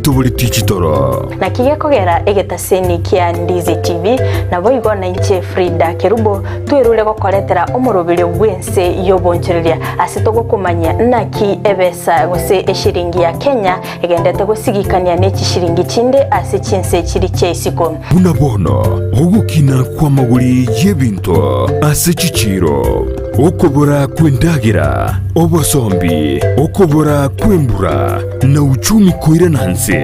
tubuli tichitoro na kige kogera egetaseni kia Ndizi TV na boigo na inche Frida Kerubo twirule gokoretera omurubiri gwense yobonchereria asitogo kumanya naki ebesa gose eshiringi ya Kenya egendete gusigikania n'eki shiringi chinde ase chinse chiri cheisiko unabono ogukina kwa maguri y'ebinto ase chichiro okobora kwendagira obosombi okobora kwembura na uchumi koire nanse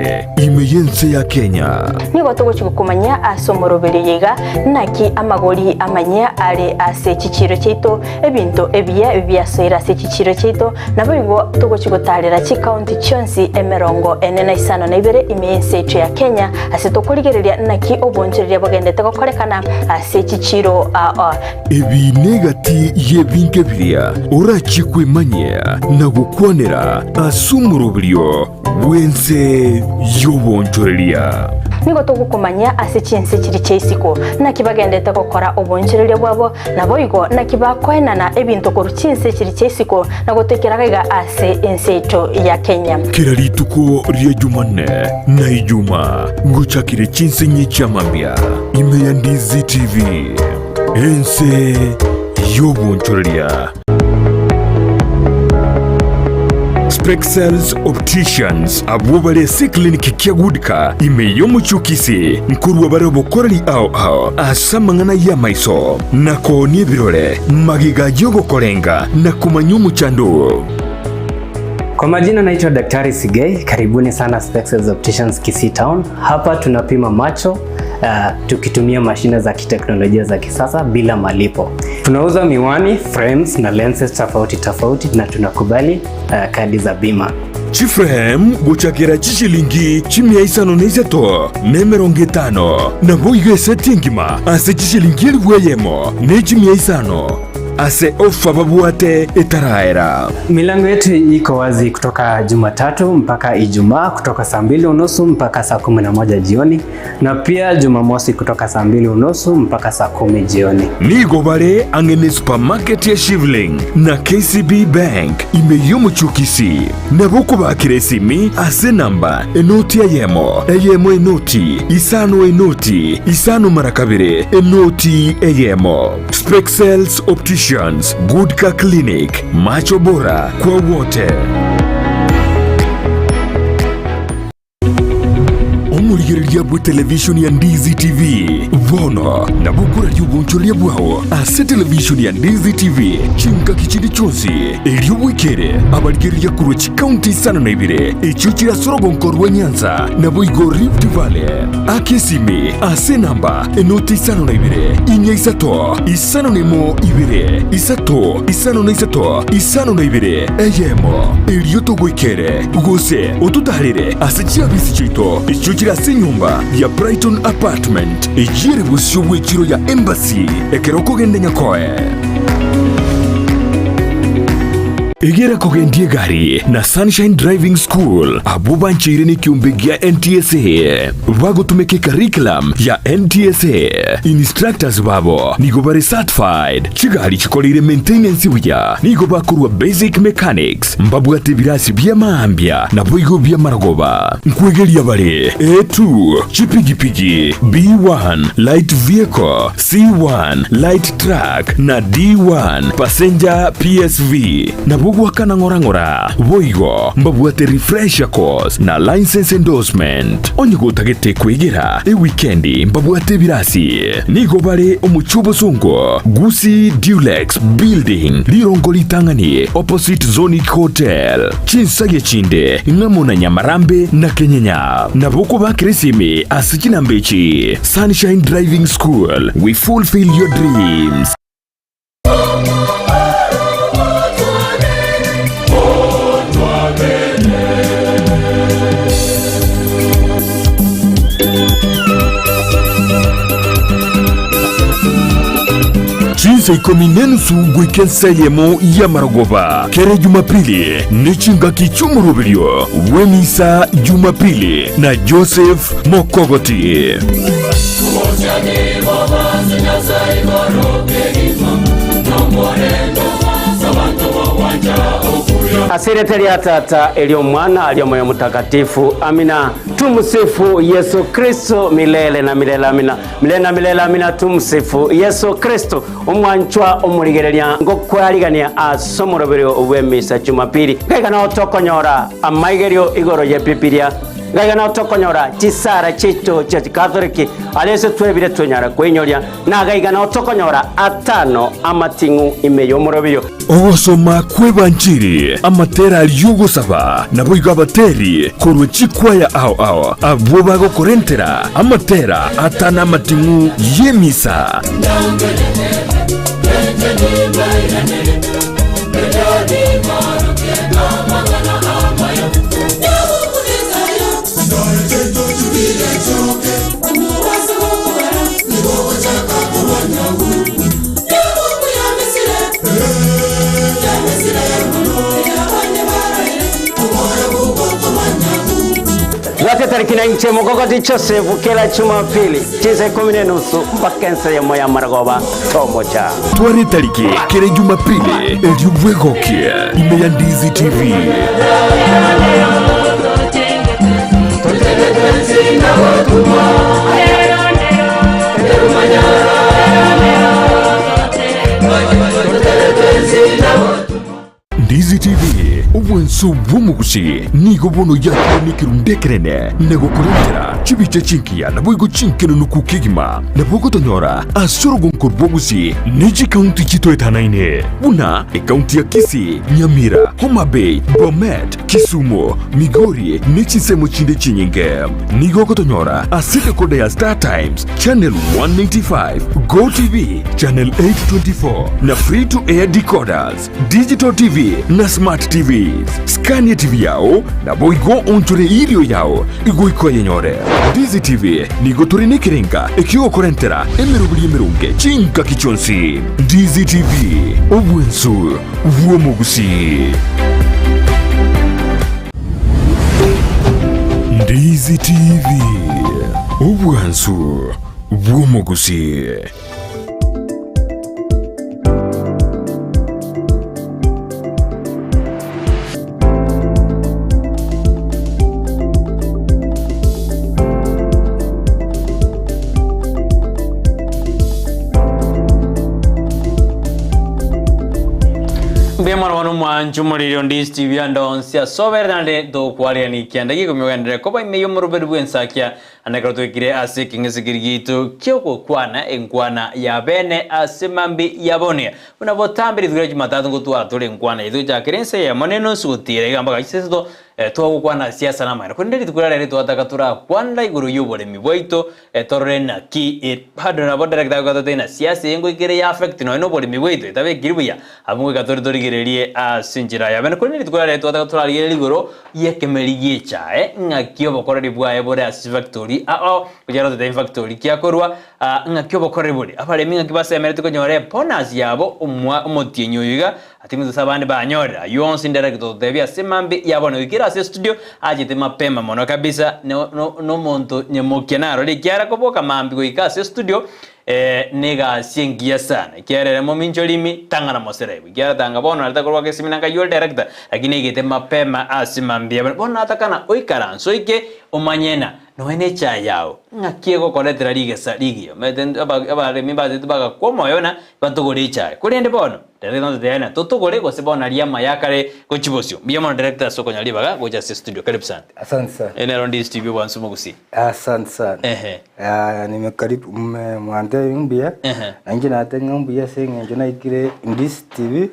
imeyense ya Kenya nigo tugochikukumanya asomorobere yega naki amagori amanya ale ase chichiro cheito ebinto ebya soira ase chichiro cheito nabo igo tugochikutalera chi county chonsi emerongo enena isano na ibere imeyense ya Kenya ase tokorigereria naki obonchereria bogendete gokorekana ase chichiro ebi negati yebinke biria urachikwemanya na gukwanera asumurubrio wense yobonchereria nigo tugukumanya ase chinse chiri cheisiko nakibagendete gukora obonchereria bwabo nabo igo nakibakwenana ebinto koru chinse chiri cheisiko na gutekeraga ase enseito ya Kenya kira rituko ria Jumanne na Ijuma nguchakire chinse nyicha mambia ime ya Ndizi TV ense yobonchereria Spexels Opticians abubale clinic kiagudika imeyo muchukisi nkuru wabare bokorali ao asamangana ya maiso nako ni birore magiga jogo korenga na kumanyumu chandu. Kwa majina naitwa Daktari Sigei, karibuni sana Spexels Opticians Kisii Town. Hapa tunapima macho tukitumia mashine za kiteknolojia za kisasa bila malipo. Tunauza miwani, frames na lenses tofauti na tunakubali kadi za bima. Chiframe guchakira chishilingi chimia isano neizeto nemeronge tano na boiga setingima ase chishilingi elweyemo ne chimia isano ase ofa babuate etaraera. Milango yetu iko wazi kutoka Jumatatu mpaka Ijumaa kutoka saa 2:30 mpaka saa 11 jioni na pia Jumamosi kutoka saa 2:30 mpaka saa 10 jioni. Nigo bare angene supermarket ya Shivling na KCB Bank imeyomu chukisi na buku bakiresimi ase namba enoti ayemo enoti isano marakabire enoti ayemo. Spexels Opticians Good Car Clinic, macho bora kwa wote. Omurigereria bwa television ya Ndizi TV vono na bukura y'ubunchoria bwao ase television ya Ndizi TV chinka kichiri chonsi elio wikere abarigereria kuru chi county sana na ibire echo chira sorogonko rwa Nyanza na boigo Rift Valley akesimi ase namba enoti sana na ibire inya isato isano nemo ibire isato isano na isato isano na ibire eyemo elio togwikere gose otutarire ase chiabisi chito echo chira nyumba ya Brighton Apartment ejire busyo bwekiro ya Embassy ekeroko gende nyakoe egera kogendie gari na Sunshine Driving School abuba nchire ni kiumbegia NTSA wago tumeke curriculum ya NTSA instructors babo nigo bare certified chigari chikolire maintenance wya nigo bakurwa basic mechanics mbabu ate birasi bya maambia na boigo bya maragoba nkwegeria bare A2 chipigipigi B1 light vehicle C1 light truck na D1 passenger PSV na wakana ngora boigo mbabuate refresher course na license endorsement onyigo tagete kwegera weekendi mbabuate birasi nigo bare omuchubo sungo Gusii Dulux building lirongo litangani opposite Zonic Hotel chinsaye chinde ngamona Nyamarambe na Kenyenya na boko bakresimi asikina mbechi Sunshine Driving School, we fulfill your dreams. Chinsa ikominenusu gwikenseyemo ya maragoba kere Jumapili nechinga kichumurubirio Wenisa Jumapili na Joseph Mokogoti. Asirete ya tata elio mwana alio moyo mtakatifu. Amina. Tumsifu Yesu Kristo milele na milele. Amina. Milele na milele. Amina. Tumsifu Yesu Kristo. Umwanchwa umurigereria ngokwarigania asomorobero uwemisa Jumapili. Gaigana otokonyora amaigerio igoro ye Bibilia. Gaigana otokonyora chisara chito cha Katoliki alese twebire twonyara kwenyoria na gaigana otokonyora atano amatingu imeyo morobiro ogosoma kwebanjiri amatera aliugusaba nabo igabateri korwe chikwaya ao abo bagokorentera amatera atana amatingu yemisa Wate tarikina nche mokokoti chose vukela Jumapili chise 10:30 mpaka ense ya moya maragoba tomocha twari tariki kere Jumapili eliubwegokie ime ya Ndizi TV Ndizi TV ubwenso bw'umugusi nigo bono yakire nikirundekerene nego kurentera chibiche chinkia nabo igo chinkeno nukukigima nabo gotonyora asorogonko bwogusi niji county chito etanaine buna county ya Kisii, Nyamira, Homa Bay, Bomet, Kisumu, Migori nichisemo chinde chinyinge nigo gotonyora asite kode ya Star Times channel 195 Go TV channel 824 na free to air decoders digital TV na smart TVs Scania TV yao na boigo onchore ilio yao igo iko yenyore Ndizi TV nigo turine kirenga ekio korentera emerunge chinka kichonsi Ndizi TV obwensu vuomugusi Ndizi TV obwensu vuomugusi Bemar wanu mwanchu muririo Ndizi TV andonsia soberane do kwaria ni kianda giko myogandere koba imeyo muruberu bwensakia anakroto ikire ase kingesigirigito kyoko kwana enkwana ya bene asemambi yabonia unabotambiri dugreji matatu ngotwa tole enkwana idu jakirense ya maneno sutire gamba gachisesto tuwa kwana siasa na maana kwendeli tukurara ile tuwatakatura kwanda iguru yubole mibwaito torrena ki hado na boda rekta kwa tena siasa yengo ikire ya affect no bole mibwaito itabe girbuya abunga katori tori girelie sinjira ya bene kwendeli tukurara ile tuwatakatura ile ligoro yekemeligie cha ngakio bokora ribwa ebore as factory kujaro the factory kyakorwa ngakio bokora bole apale minga kibase emerete konyore bonus yabo omotienyo yiga atimu sabane banyora yonsi director debia semambi yabona wikira ase studio ajite mapema mono kabisa no monto nyemokenaro likiara koboka mambi goika ase studio nega siengia sana kiarere momincho limi tangana moserebu kiara tanga bono alitakorwa ke siminanga yol director lakini igite mapema asimambi yabona bona atakana oikaranso ike omanyena no ene cha yao ngakiego koletera ligesa ligio meten aba mimba zitubaga komo yona batugori cha kulende bono tele no tena tutugori go sebona liama yakare kochibosio biyamo director soko nyalibaga goja studio karibu sana asante sana ene Ndizi TV bwansumo Gusii asante sana nimekaribu mwande mbia anje natenga mbia senga njona ikire Ndizi TV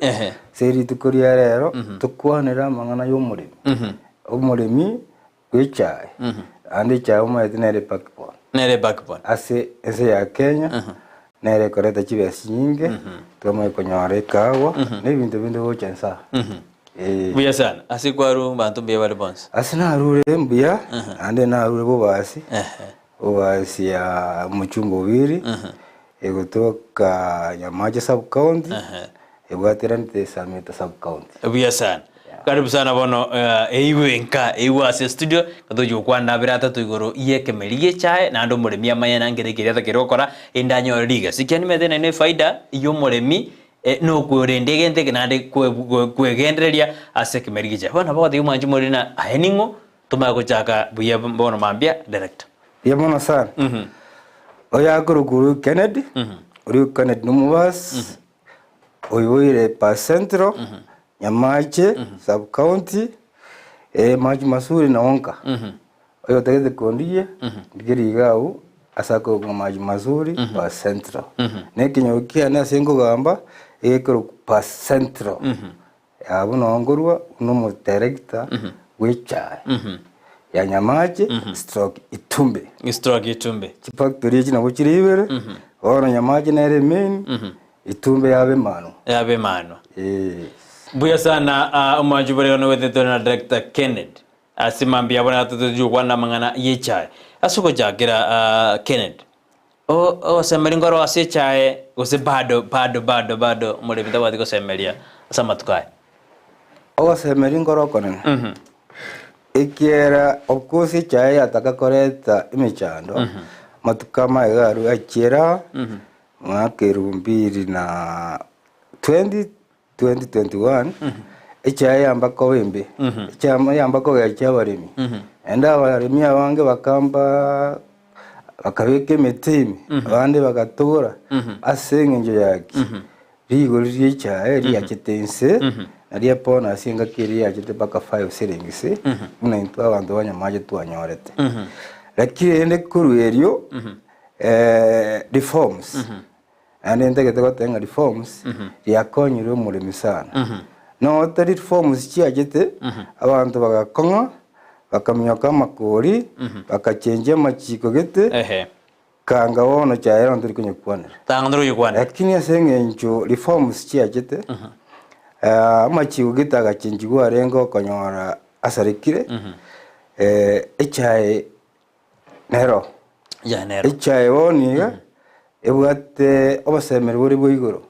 seri tukoria rero tukwanira mangana y'umurimi umurimi kwicaye andi cha umwe nere backbone ase ya Kenya nere koreta chibesi nyinge twamwe konyore kawa n'ibintu bindi bochensa buya sana asikwaru bantu biye bali bonse asina arure mbuya ande na arure bobasi ya muchumbo biri egotoka Nyamache sub county egwaterante Sameta sub county buya sana karibu sana bono eiwe ase studio katojo kwanda birata tuigoro yekemelie chae na ndo muremi amanya nangerekeria takirokora indanyo liga sikiani methena ne faida iyo muremi no kurende gente kinande kwegendereria ase kimerigije bona bako mwanji morina aheningo tuma kuchaka buya bono mambia director ya mono sana oya guru Kennedy uri Kennedy numubas oyoire pa centro Nyamache sub county maji masuri na onka oyo tegede kondiye ngirigau asako maji mazuri pa centro nekinyokia na sengo gamba ekero pa centro abo nongorwa no director wicha ya Nyamache stroke Itumbe chifactory china buchiribere ora Nyamache na remain Itumbe yabe mano buya sana umajubere ono wetete na director Kennedy asimambia bona tutu kwana mangana yechae asuko jagira Kennedy o semeringo ase chae ose bado muri bita wati ko semeria samatukai o semeringo ro konen ikiera of course chae ataka koreta imichando matukama igaru achira mwaka 2021 ichae ambako wembe chama yambako gacha barimi enda barimi abange bakamba bakabeke metimi abandi bagatora asengenje yaki rigo richae riachitense naria pona asinga kiri achite baka 5 shillings unaitwa abantu banyamaje tuanyorete lakini ende kuru erio reforms ande ndege tenga reforms yakonyiro muri sana no the reforms chiajete abantu bagakonga bakamyoka makori bakachenje machiko gete kanga wono chaero ndiri kunyekwanira tangandro yekwana lakini asengenjo reforms chiajete machiko gete agachenjigwa arengo konyora asarikire echae nero echae woniga ebwate obasemeri buri bwigoro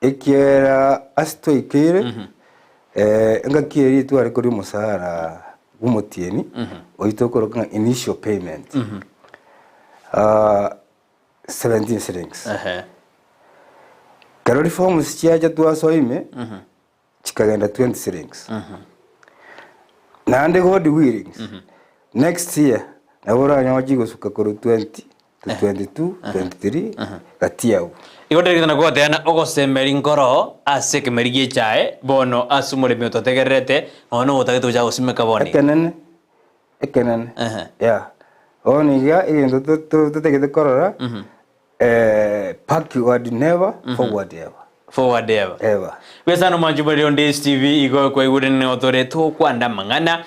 ekiera astoikire ngakiri tu ari kuri musara gumutieni oitokoroka initial payment 17 shillings karori forms chiaja tu asoime chikagenda 20 shillings nande god willings next year nabora nyawaji gosuka kuru 20 to 22 23 katiau igote na goteana ogosemeri ngoro ase kemerigie chae bono asumure mioto tegerete ono utageto jago simeka boni ekenen ya oni ya igendo to tegete korora backward never forward ever besano manjubari on Ndizi TV igo kwa igurene otore to kwanda mangana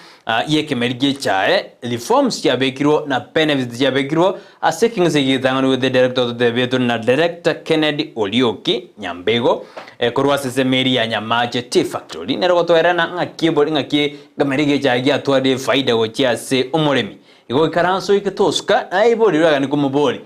ye kemerigie chae reforms ya bekiro na benefits ya bekiro aseking segitangano with the director of the veto na director Kennedy Orioki Nyambego korwa sesemeri ya Nyamache tea factory nero gotoerana ngakibori ngaki kemerigie chae ya twade faida gochia se umuremi igo karanso iketoska aibori ragani kumubori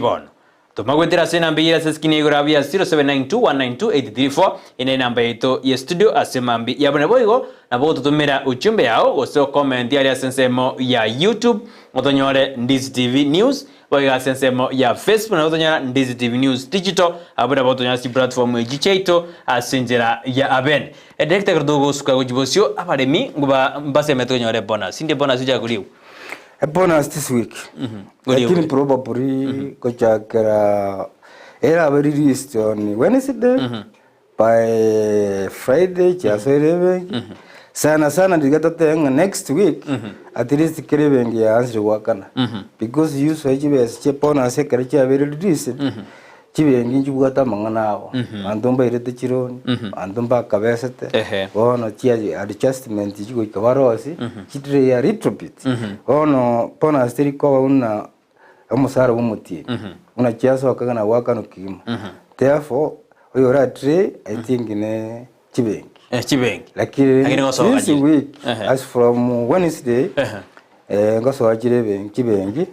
bono tumagwetera se namba ya seskini igorabia 0792192834 ine namba yetu ya studio asemambi yabone boigo na bo tutumira uchumbe yao ose comment ya sensemo ya YouTube otonyore Ndizi TV News boiga sensemo ya Facebook na otonyora Ndizi TV News Digital abura botonyora si platform ejicheito asinjera ya aben director Gardogo suka gujibosio abaremi nguba mbase metonyore bonus inde bonus ya kuliu a bonus this week. Lakini probably kochakera era very released on Wednesday by Friday chasere sana digata tenga next week at least kerebengi ya answer wakana because you so jibe che bonus sekere cha very released chibengi njubata manganao andumba irete chironi andumba kabesete ono chia adjustment chigo ikabarosi chitire ya retrobit ono pona steri kwa una amusara umuti una chiaso wakagana wakano kimo therefore oyora tre I think ne chibengi lakini this week as from Wednesday ngoso wajire chibengi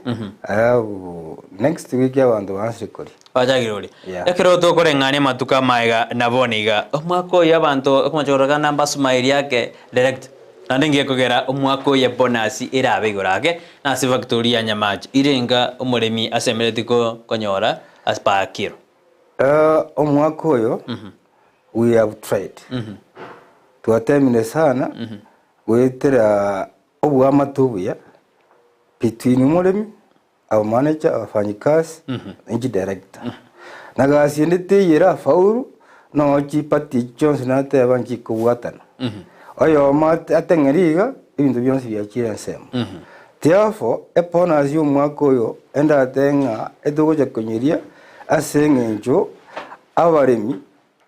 next week abantu bansirikori bajagirori yakero to korengane matuka maiga naboniga omwako yabantu okumachoroga namba smile yake direct nandinge kugera omwako ya bonus irabigorage na si factory ya Nyamache irenga umuremi asemeretiko konyora aspakiro Omwaka oyo we have tried twatemire sana gwetera obwamatubuya between umurimi our manager abafanyikazi n'ingi director nagasi ndeteyera faulu no chipati chonse nateba nkikubwatana oyo atengeriga ibintu byonse byakira nsema therefore epona azyo mwaka oyo enda atenga edogoja konyeria asengenjo abaremi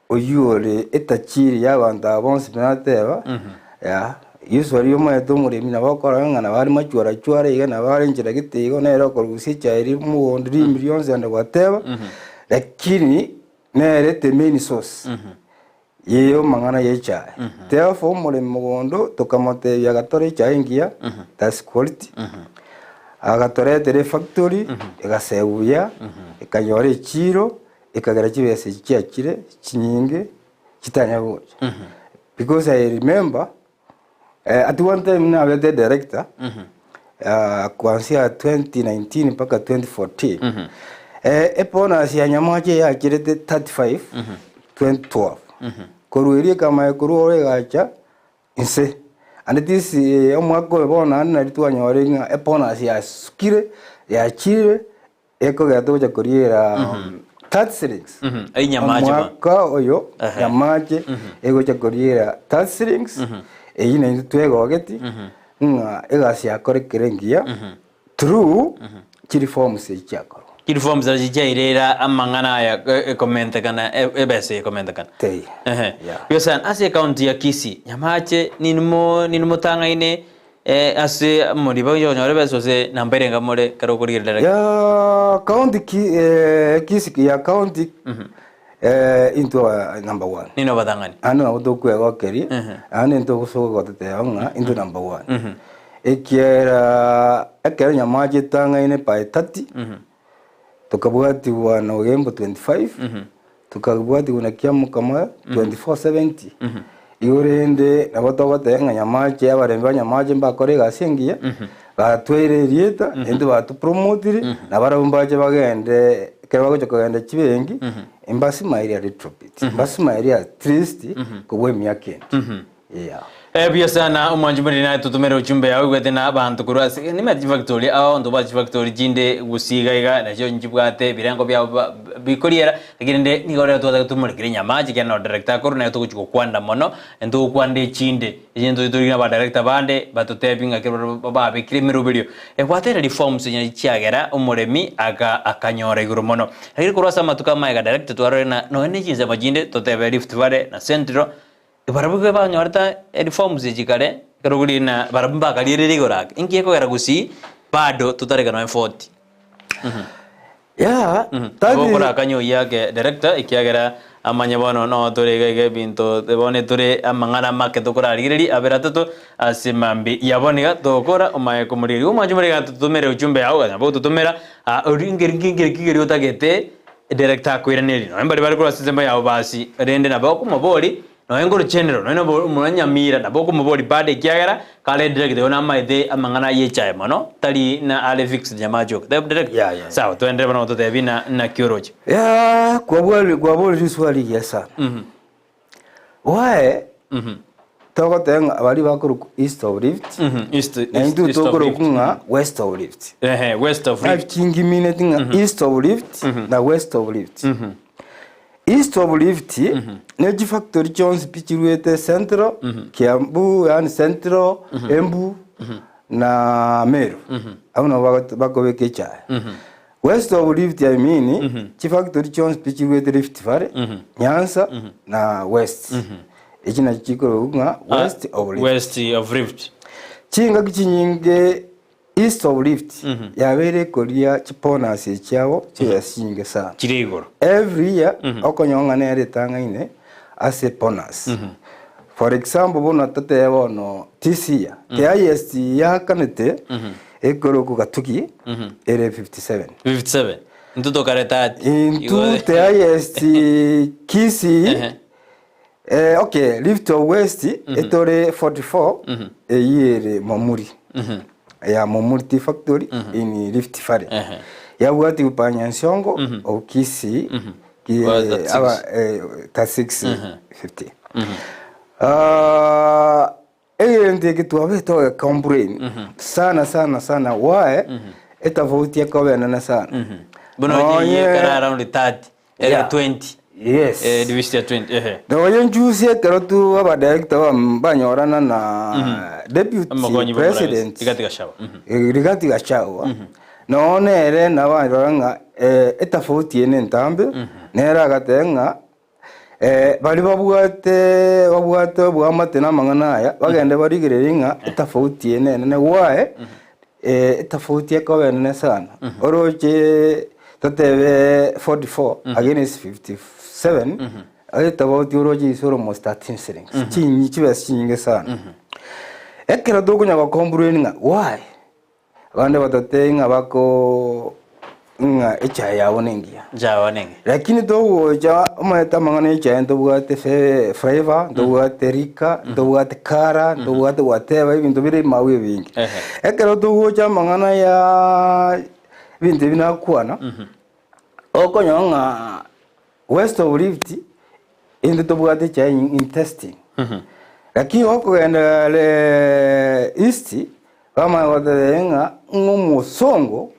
oyure etachiri y'abantu abonse nateba ya usually yo mwe tomuremi nabakoranga nabari machwara chwara iga nabari njira gitego nero ko Gusii chairi mu 3 millions and whatever lakini nere the main source yeyo mangana yecha therefore mure mugondo tokamote ya gatore chaingia that's quality agatore tere factory egasebuya ekanyore chiro ekagara chibese chiakire chinyinge chitanyagoja because I remember at one time na the director kuanzia 2019 mpaka 2014 epona si Nyamache ya kirete 35 2012 koruirie kama koruore gacha inse and this omwaka bona na ritwanyore nga epona si askire ya chire eko gato cha koriera 36 ai Nyamache mwaka oyo Nyamache ego cha koriera 36 eyina ntwego geti nga egasi akore kerengia through reforms ichako reforms ajijairera amangana ya comment kana ebese comment kana tei yosan ase county ya Kisii Nyamache ninmo tangaine ase muri bayo nyore besose namberenga more karokurira ya county Kisii ya county into number 1 nino badangani ano abudoku egokeri ane into gusogo goteteanga into number 1 ekera Nyamache tangaine by 30 tukabwati wa November 25 tukabwati una kiamu kama 2470 iurende nabotogotenga Nyamache abaremba Nyamache mbakore gasengia batwere rieta ende batu promote nabarumbaje bagende kero bagoje kugenda kibengi imbasi mairi ya retropit imbasi mairi ya trist kubwe myakende yeah Pia sana umwanjumuri na tutumere uchumbe yawe gwetena abantu kurasi ni ma factory aho ndo ba factory jinde gusiga iga na cyo njibwate birango bya bikoriera agirinde ni gore to tumure kire Nyamache kana director ko na to kuchiko kwanda mono ndo kwande chinde yendo to ba director bande batotepinga kiro ba bikire mirubirio gwatera reforms nya chiagera umuremi akanyora iguru mono agire kurasa matuka maiga director twaro na no ene chinza majinde totebe Rift Valley na Central barabuge banyorta reforms ejikare karuguri na barabumba kaliriri gorak ingiye ko Gusii bado tutareka no 40 ya tadi bokora kanyo yake director ikiagera amanya bono no torege binto bone tore amangana make tokora aliriri aberatoto asimambi yaboniga tokora omaye kumuriri umajumuri gatutumere uchumbe yawo abo tutumera ingeri utagete director kwiraniri no mbari bari kura sizemba yawo basi rende na bako mabori no engoro general no Nyamira na boko mubori bade kiagera kale direct ona maide amangana yechae mono tali na ale fix Nyamache direct sawa tuende bana wote bina na kioroji kwa bwali swali ya sana why toko tenga abali bakuru east of Rift east and toko kunga west of Rift west of Rift kingi minute east of Rift na west of Rift east of Rift neji factory Jones pichiruete central Kiambu yani central Embu na Meru abuna bako bekecha west of Rift I mean chi factory Jones pichiruete Rift Valley Nyanza na west echina chikoro nga west of Rift chinga kichinyinge east of Rift yabere kolia chipona se chao chiyasinge sana chirigoro every year okonyonga nere tangaine ase bonus for example bona tate bono tisia the highest ya kanete ekoro ku gatuki ere 57 ntuto kareta into the highest Kisii okay Rift of West etore 44 eyere mamuri ya multi factory in Rift Valley ya wati upanya nsongo o Kisii ta 650 ende kitu abeto complain sana why etafauti yako bana sana bono ye kara around 30 20 yes division 20 no yenjusie kero tu aba director banyorana na deputy president Rigathi Gachagua no nere na baranga etafauti ene ntambe nera gatenga bali babwate bwamate na mangana aya bagende barigireringa etafauti ene ne why etafauti yako bene sana oroje tatebe 44 against 57 etafauti oroje is almost 13 shillings chinyi chibashinge sana ekera dogunya bakomburenga why bande batatenga bako nga echa yabonengia jabonenge lakini dogo ja umata mangana echa ndobwate flavor ndobwate rika ndobwate kara ndobwate whatever ibintu biri mawe bingi ekero dogo ja mangana ya bintu binakwana okonyonga west of Rift indi tobwate cha intestine lakini okugenda le east kama wadenga ngomusongo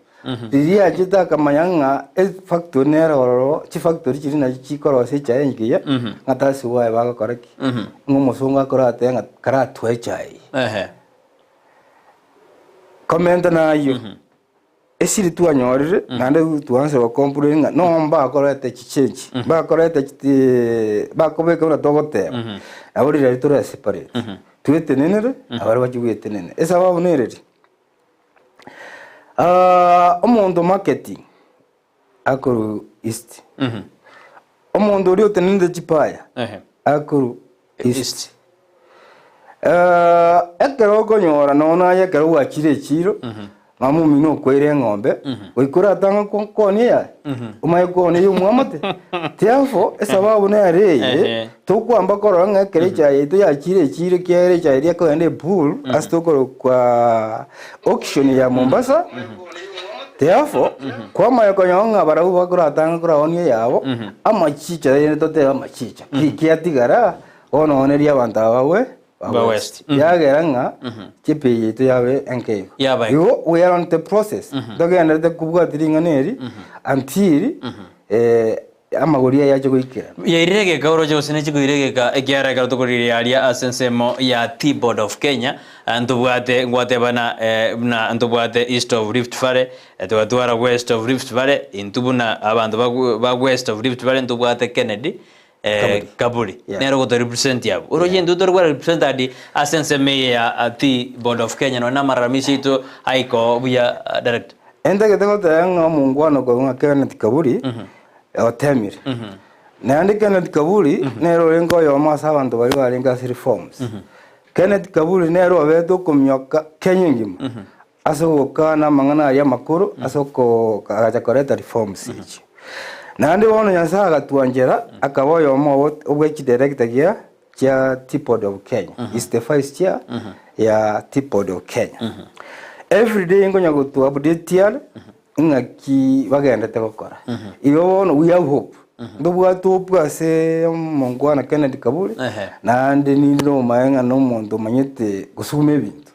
diria jita kamanyanga factory nero chi factory chiri na chi korose cha engiya ngata siwa ba koraki ngomusongo akorate nga karatwe chai comment na yo esiri tu anyorire nande tuanse wa complain no mba korate chichenji ba korate ba kobeka na togote aburi rero separate tuete nenere abari bajuwete nene esa babu nereri omondo marketing akuru east omondo uri utenende chipaya akuru east ekero konyora nona yekero wachire chiro mamu mino kwere ngombe wikura tanga konkoni ya umayikoni yumwamate tiafo esababu na reye tokwamba koronga kerecha yetu ya chire kere cha iria ko ende pool astokoro kwa auction ya Mombasa tiafo kwa mayokonyonga barabu bakura tanga koroni yabo amachicha yene tote amachicha kiatigara ono oneria bantabawe ba west yageranga chipe to yawe enke yo we are on the process dogenda de kubwa tiringa neri until amagoria yaje kuikira yairege kauro jose ne chikuirege ka ekiara ka tukuriria aria asensemo ya T-Board of Kenya antubwate ngwate bana na antubwate east of Rift Valley etwatwara west of Rift Valley intubuna abantu ba west of Rift Valley ntubwate Kennedy Kaburi nero go represent yabo oroje ndu dorwa represent adi asenseme ya T-Board of Kenya no namaramishi to aiko buya direct enda ketego tanga mungwano ko ngakana Kaburi otemir nandi Kenneth Kaburi nero rengo yo masa abantu bari barenga reforms Kenneth Kaburi nero abeto kumyoka Kenya ngima asoka na mangana ya makuru asoko kaja koreta reforms ichi nandi wono nyasaga tuanjera akaboyo mo obwechi director ya T-Board of Kenya is the vice chair ya T-Board of Kenya every day ngonya go to update ya ngaki bagenda tegokora iyo wono we have hope ndobwa topwa se mongwana Kenneth Kaburi nandi nino maenga no muntu manyete gusume bintu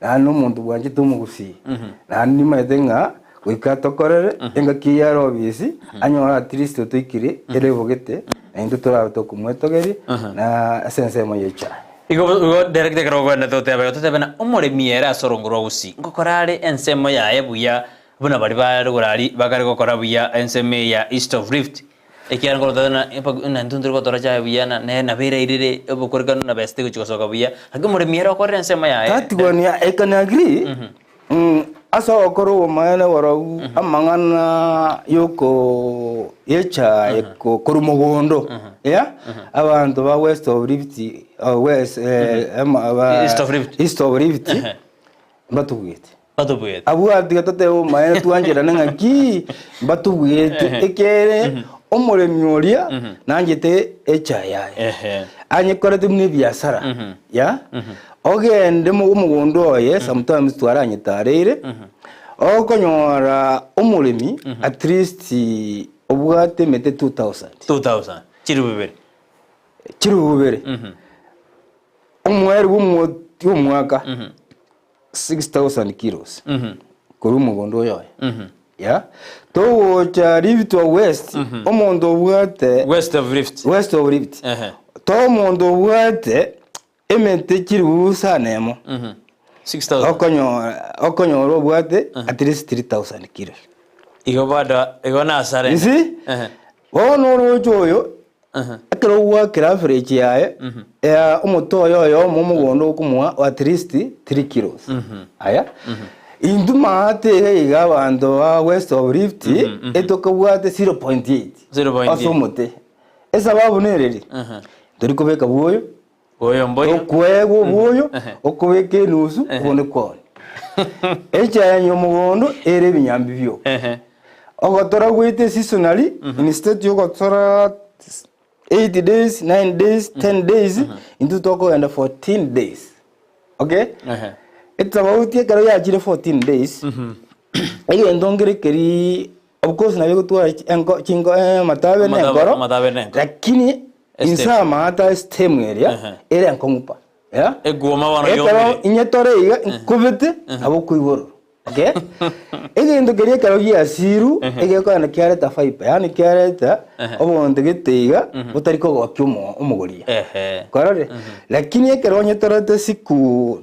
na no muntu bwanje tumugusi nandi maitenga wikatokorere engaki ya robisi anyora at least tuikire elevogete endo tora to kumwetogeri na sense moyecha igo direct karo na tote bana umore miera sorongoro Gusii ngokorare ensemo ya ebuya buna bari barugurari bagari gokora buya enseme ya East of Rift ekian ko dana na ndundur ko toraja buya na bere irire obukorgano na beste ko chikosoka buya agumore miera ko ensema ya tatgonia I can agree asa okoro maana waro amangana yoko yecha eko korumogondo ya abantu ba West of Rift west East of Rift batugete abu adigatote o maana tuanjira ngaki batugete ekere omoremyoria nanjete echa yae anyekorete mune biashara ya ogende mu mugondo oye sometimes twaranye tarere okonyora omurimi at least obwate mete 2000 chirubere omweri w'umwaka 6000 kilos kuri umugondo yoyo ya to Rift West omondo obwate West of Rift to omondo obwate emete chirubusa nemo 6000 okonyora obwate at least 3000 kilos igo bado igo na sare isi ono rojo akero wakira average yae omotoyo yo mugondo okumwa at least 3 kilos aya induma ate iga bando West of Rift etokabwate 0.8 asomote esa babunereri turi kubeka buoyo mboyo okwego buoyo okubeka nusu ubone kwone echa yanyo mugondo ere binyambi byo ogotora gwite seasonally instead yo gotora 8 days 9 days 10 days into toko and 14 days okay it's about ye karo ya jire 14 days iyo ndongere keri of course na bigotwa engo chingo matabe ne ngoro lakini insa mata stem area ere nkongupa ya egoma bana yo inyetore iga kubete abo kuiboro okay ege keri karo ya siru ege ko na kiare ta fiber yani kiare ta obonde geteiga utariko gokyo umugoria korore lakini kero nyetore te siku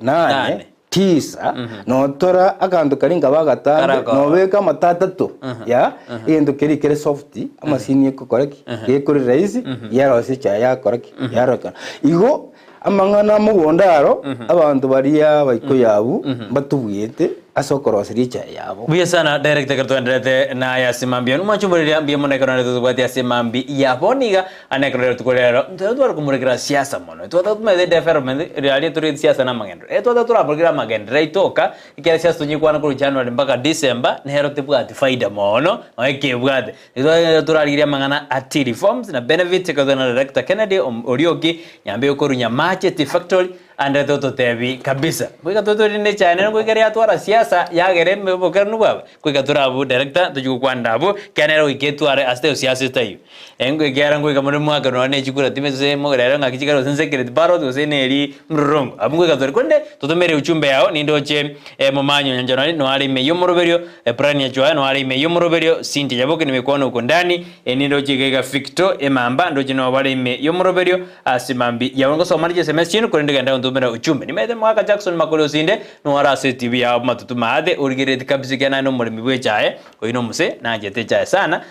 8 tisa no tora akandu karinga bagatande no beka matatato ya endo keri soft amasini ekokoreki gekuri raisi yaro se cha ya koreki yaro kana igo amangana mugondaro abantu baria baiko yabu batubuyete asokorosiri cha yabo buya sana director kartuendete na ya simambia numa chumburia mbia monekana neto bwati ya simambi yaboniga anekero tukolero ntwa kumurekera siasa mono ntwa tumede development reali turi siasa na magendo etwa tura program magendo raitoka ikera siasa tunyikwana kuri January mpaka December nehero tibwati faida mono oike bwati ntwa turaliria mangana ati reforms na benefits kadona director Kennedy Orioki Nyambego koru Nyamache tea factory ande toto tebi kabisa kwika toto rinde chane kwikeria twara siasa yagere mbokera nubaba kwika turabu director tujukwanda abo kanero iketware aste siasa tayo engo igera kwika muri mwaka no ne chikura timeze mogera ngakikaro secret baro tuseneri mrurongo abungwe katori konde totomere uchumbe yao nindoche momanyo nyanjano no ali meyo moroberio plan ya joa no ali meyo moroberio sinti jaboke nimekuona uko ndani nindoche gega Victor emamba ndoche no wale meyo moroberio asimambi yawongo somarije semester chino korende ganda ndomera uchumbe nimede mwaka Jackson makolo sinde no arase TV ya matutu maade urigirete kabisa no muri mibwe chae oino muse najete chae sana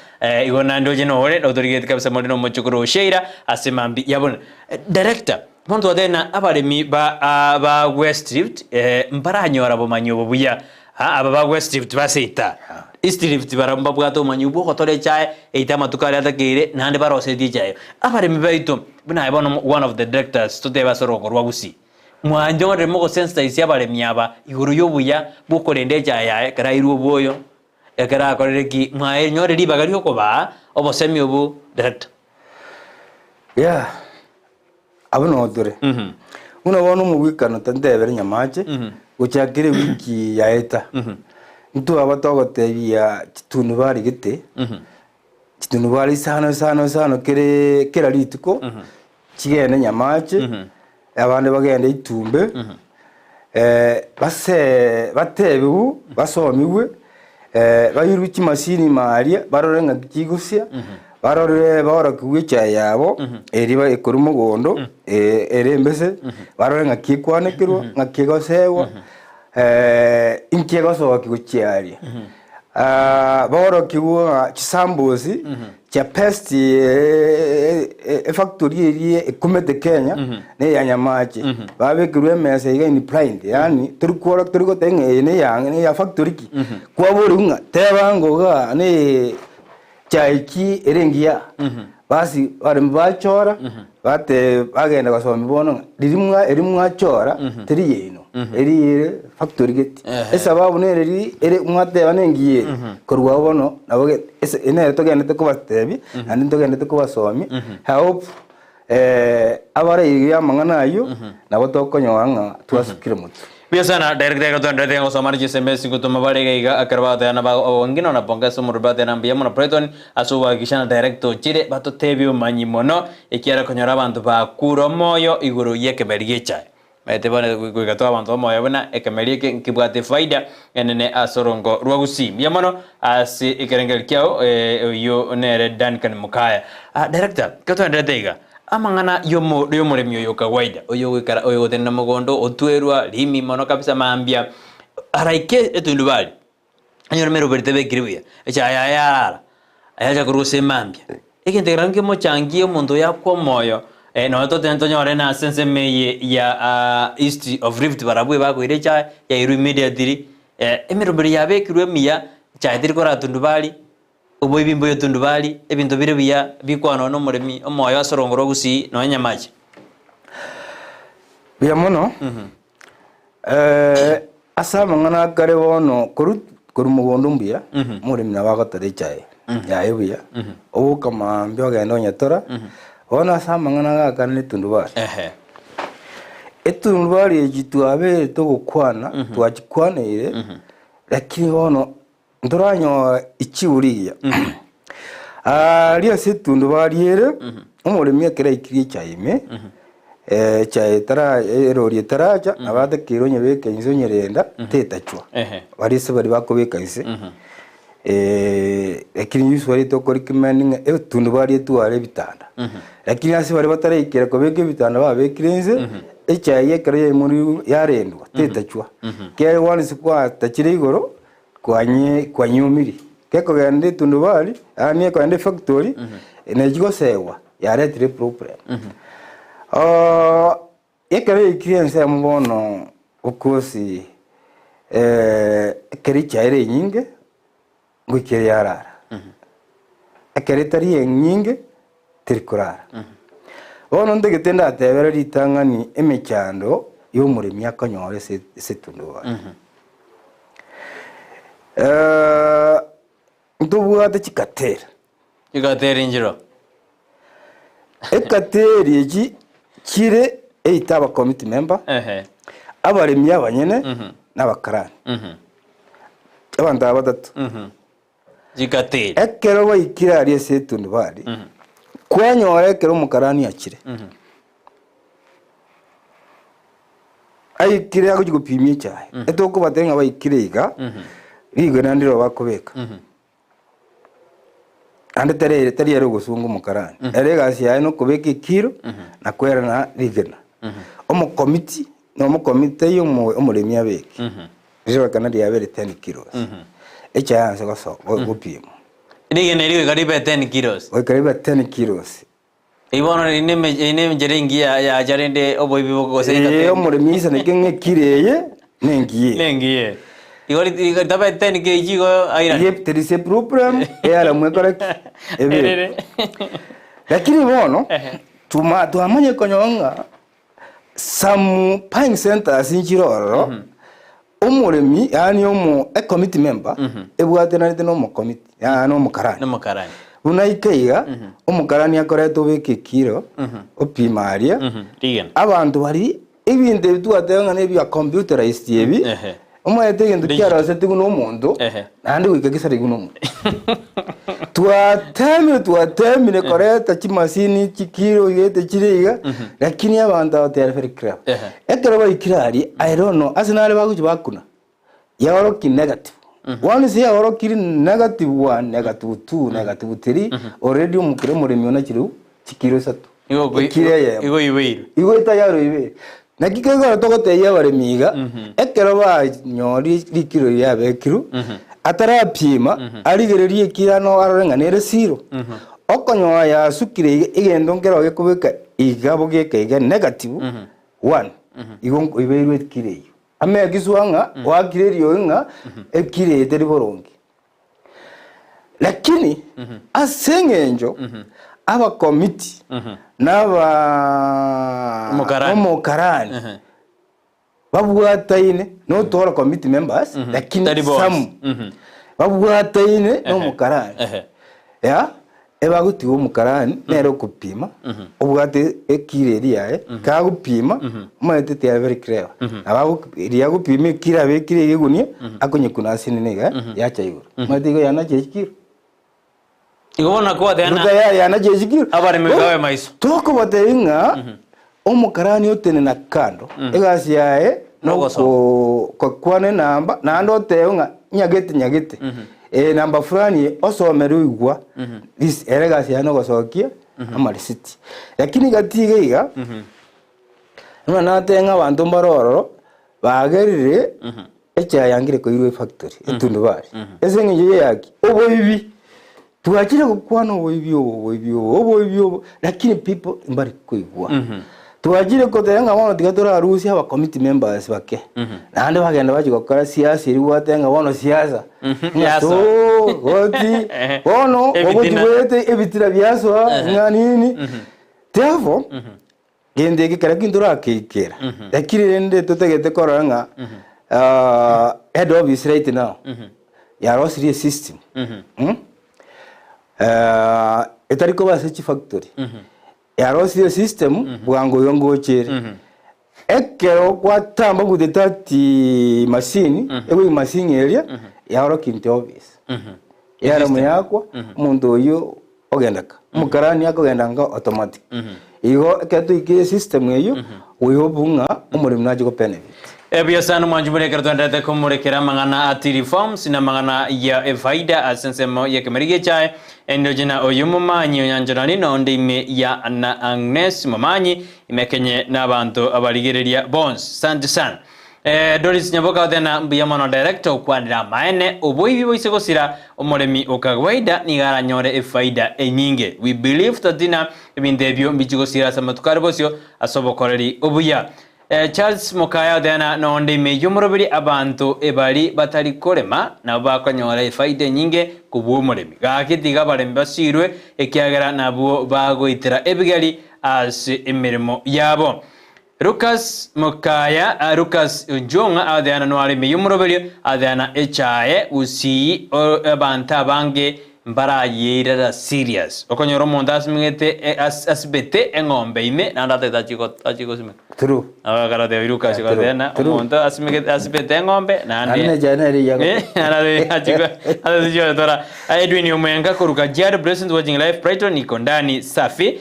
igona ndoje no ore urigirete kabisa muri no mochukuru sheira asimambi yabona director muntu adena abaremi ba West Rift mbaranyora bomanyobo buya aba ba West Rift basita East Rift baramba bwato manyubo kotore chae eita matukari atakire nande barose di chae abaremi baito buna ibono one of the directors today basoro korwa Gusii mwanjore moko sensitize abaremi aba iguru yobuya bukorende chae karairu boyo ekara korereki mwae nyore libagari okoba obosemi obu director yeah abono dore unabona mu wikano tandebere Nyamache guchakire wiki ya eta ntu abatogotebia kitunu bari gite kitunu bari sano kera lituko kigene Nyamache abande bagende itumbe base batebu basomiwe bayiru kimashini maria barorenga kigusia barore bahora kuwicha yabo eriba ekuru mugondo erembese barore ngakikwanekirwa ngakigosewa inkigoso kiguchiari bahora kiwa chisambuzi cha pest factory eri ekumete Kenya ne ya Nyamache babekirwe mese iga in blind yani turiko tenge ne ya factory ki kwa borunga tebangoga ne chaiki erengia basi barembachora bate bagenda basomi bono erimwa chora teri yeno eri factory gate esababu nereri ere mwate banengiye korwa bono naboge ene togende te kubatebi andi togende te kubasomi hope abare ya mangana ayo nabo tokonyanga twasukire mutu Pia sana director to ndete ngo samari SMS kutuma bale ga akarabata na ba wengine na ponga somo rubata na mbia mona Brighton asuwa kishana director chire bato tebio manyimono ikiara konyora bantu ba kuro moyo iguru yeke beriecha mete bana kwigatoa bantu moyo bana ekemerieke kibwate faida enene asorongo rwa Gusii bia mono asi ikerengel kyao yo nere Duncan Mukaya director kato ndete iga amangana yomo muremyo yo kawaida oyo wikara oyo tena mugondo otwerwa limi mono kabisa mambia araike etundubali anyo mero bertebe kiribia echa ya ayaja kuruse mambia ekinterange mo changie omuntu yakwo moyo no to tento nyore na sense meye ya east of Rift barabwe bakwire cha ya iru immediately emero beri yabe kirwe miya cha dirikora tundubali ubo bimbo yo tundubali ebintu bire biya bikwano no muremi omoyo asorongoro Gusii no Nyamache biya mono asama ngana kare wono kuru mugondo mbiya muremi na bagatare chae ya ebiya o kama mbyo gendo nyatora ona asama ngana gakane tundubali etundubali ejitu abe to gukwana twachikwanire lakini wono ndoranyo ichiuriya ria setundubali ere umuremi akere ikiri chaime chae tara erori taraja abada kironye beke inzo nyerenda tetachwa bari se bari bakobeka ise lakini yusu bari to kori kimani etundubali etuare bitanda lakini ase bari batare ikira kobeke bitanda babekirenze echae yekere muri yarendwa tetachwa kere wani sikwa tachire igoro kwa nyumiri keko gande tundubali ani ko ande factory ne jigo sewa yare tre problem ekere ikiriense mbono ukosi ekeri chaire nyinge ngwikere yarara ekeri tari nyinge tirkurara ono ndegitenda atebera ritangani emechando yo muremi akanyore se tundubali ntubuate chikatera injiro ekateri eji kire eitaba committee member abaremi abanyene n'abakarani abantu abatatu jikatera ekero bayikira ari setundubali kwanyora ekero mukarani akire ayikire akugupimye cyahe etoko batenga bayikire iga rigo nandiro bakobeka ande tari yero gusungu mukarani eregasi yae no kubeka ikiro na kwera na rigena omo committee no mo committee yo omuremi abeki rero kana yabere 10 kilos echa yanse goso gupima rigena rigo karibe 10 kilos o karibe 10 kilos ibono ine njeringi ya jarende oboibibo gose omuremi isa nekenge kireye nengiye Igori taba 10 kg go aira. Yep, there is a problem. Era muy correct. Lakini bono tuamanye konyonga some pine centers in Chiroro. Omuremi yani a committee member ebwate na no mo committee no mukarani. Unaikeiga omukarani akore to beke kiro opimaria. Abantu bari ibinde tuatenga ne bya computerized yebi. Umwete ngendo kyara sete kuno muntu nandi wikakisari kuno muntu tuatemine koreta chimasini chikiro yete chiriga lakini abantu abatera very crap ekero bayikirari I don't know asinale baguchi bakuna yaworoki negative one is yaworoki negative 1 negative 2 negative 3 already umukire muremi ona chikiro satu igo igo itayaro ibe nakikego togoteya baremiga ekero ba nyori likiro yabe kiru atarapima arigererie kirano arenganere zero okonyoa ya sukire igendo ngero gekubeka igabo gekega negative 1 igo ibeirwe kireyo ame giswanga wakirerio nga ekire deriborongi lakini asengenjo aba committee naba mukarani babwataine no tora committee members lakini some babwataine no mukarani ya eba gutiwo mukarani nero kupima obwate ekireri yae ka gupima maete te very clear aba ria gupima kira be kire gegunia akonye kuna sinenega ya chaigo maete go yana chekiro igona kwa tena ya yana chekiro abare megawe maiso toko bateringa omukarani otene na kando egasi yae no ko kwane namba nando teunga nyagete namba fulani osomero igwa this eregasi ya no gosokia ama receipt lakini gatige iga natenga abantu mbaroro bagerire echa yangire ko irwe factory etundu bari esengeje yaki oboibi tuachire kukwana oboibi lakini people mbari kuigwa tuachire ko tenga bono tigatora arusi aba committee members bake nande bagenda bagikora siasa iri watenga bono siasa oti bono obutuwete ebitira byaswa nganini therefore gende gikara kindura kikera lakini rende tutegete koranga head office right now ya rosary system etariko base factory ya rosary system bwango yongochere ekero kwatamba gudetati machine ewe machine area ya ro kinte office yara muyakwa mundu uyu ogendaka mukarani akogendanga automatic igo ketu iki system eyo uyobunga umurimo naje ko benefit Ebiasana mwanjumure kartwandate kumurekera mangana ati reforms na mangana ya faida asensemo ya kemerige chai endojina oyumumanyi onyanjorani nonde ime ya na Agnes Momanyi imekenye n'abantu abaligereria bonds sante sana Doris Nyaboka thena mbiyamono director ukwanira maene oboibi boise gosira omoremi okagwaida nigara nyore faida enyinge we believe that dina ebindebyo mbigosira samatukare bosyo asobokoreri obuya Charles Mokaya thena nonde ime yumurobiri abantu ebali batari korema na bakonyora faida nyinge kubu moremi gakitiga barembe basirwe ekiagera nabo bagoitira ebigari as emirimo yabo Lucas Mokaya Lucas Jonga adana nwari miyumurobiri adana echae Gusii abanta bange mbara yera serious okonyoro mondas mingete asbete engombe ime nandate tachiko sime true agara de Lucas adana monda asbete engombe nande ane janeri yago anade achiko adijora tora Edwin Yomenga kuruka jar blessings watching live Brighton ikondani safi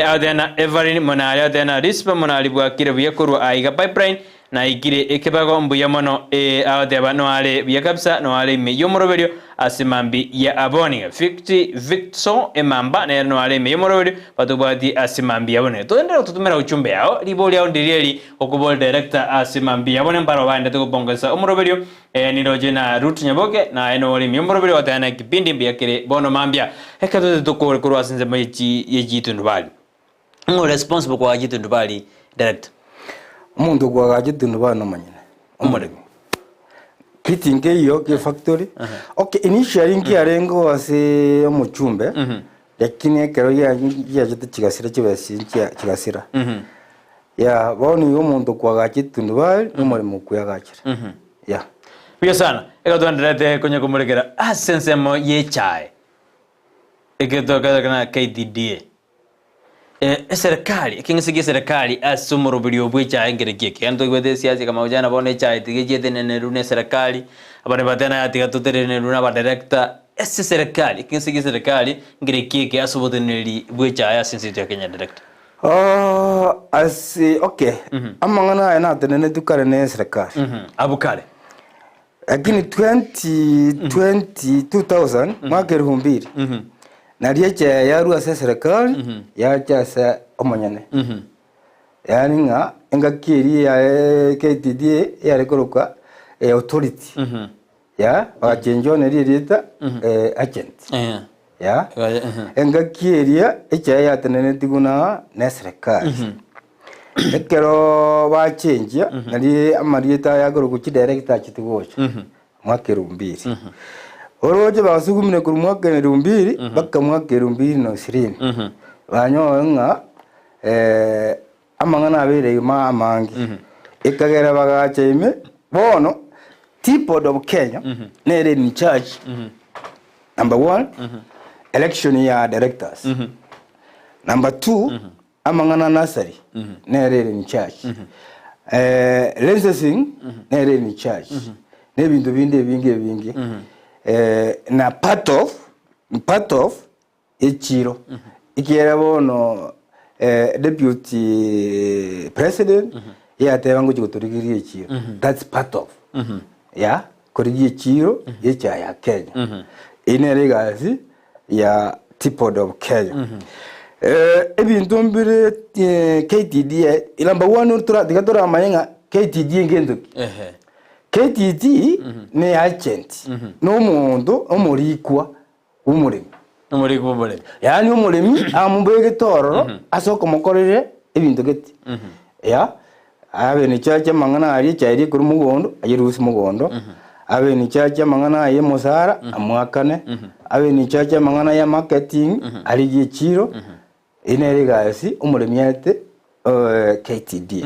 adana Everin Monali adana Rispa Monali bwa kirebuye kuru aiga pipeline na ikire ekebago mbuya mono adaba no ale byakapsa no ale me yomoroberio asimambi ya aboni 50 Victor emamba na no ale me yomoroberio patubati asimambi yabone tuendera tutumera uchumbe yao liboli yao ndirieli okubol director asimambi yabone mbaro bande tukubongeza omoroberio niroje na Ruth Nyaboke na eno ole me yomoroberio atana kipindi byakire bono mambia ekatote tukore kuru asinze mayichi yejitu ndubali ngo responsible kwa yejitu ndubali director umuntu gwagaje ndubana manyine omuremi kitinge yo ke factory okay initially ngi arengo ase omuchumbe lakini ekero ya jete chigasira chibesi chigasira ya boni umuntu gwagaje ndubali omuremi kuyagachira ya biyo sana ekatwanderete konye kumurekera asensemo yechae eketoka kana KDDA serikali kingisige serikali asumurubiri bwicha engereke kendo gwede siasa kama ujana bone cha itigejete nene rune serikali abane batana atiga tuterene runa ba director ese serikali kingisige serikali ngereke asuboteneri bwicha ya sinsi ya Kenya director okay amangana ena tenene tukare ne serikali abukare lakini 2000 mwaka 2000 nariyeche yaru ase serikali yacha sa omonyane yani nga engakiri ya KTDA yarekoroka authority ya wachenjo neririta agent ya engakiri echa yatenene tiguna na serikali ekero bachenja nari amarieta yagoroka chi director chitigocha mwaka 2000 Oroje basugumine kuri mwaka 2000 baka mwaka 2020 banyonga amangana abere amangi ekagera bagacheme bono tipo of Kenya nere in charge number 1 election ya directors. Number 2 amangana nursery nere in charge. Licensing nere in charge. Ne bintu binde bingi. Na part of echiro. Ikiera bono deputy president ya tebango chikotorigiri echiro. That's part of. Yeah, korigi echiro echa ya Kenya. Inere gazi ya tipod of Kenya. Ebintu mbere KTD ilamba wanu tura mayenga KTD ngendo. KTD ne agent no mundo omurikwa umurimi. Yani umurimi amubege tororo asoko mukorere ebintu geti. Ya abe ni chacha mangana ari chairi kuri mugondo ayirusi mugondo. Abe ni chacha mangana ye musara amwakane. Abe ni chacha mangana ya marketing ari giciro. Inere gasi umurimi yate KTD.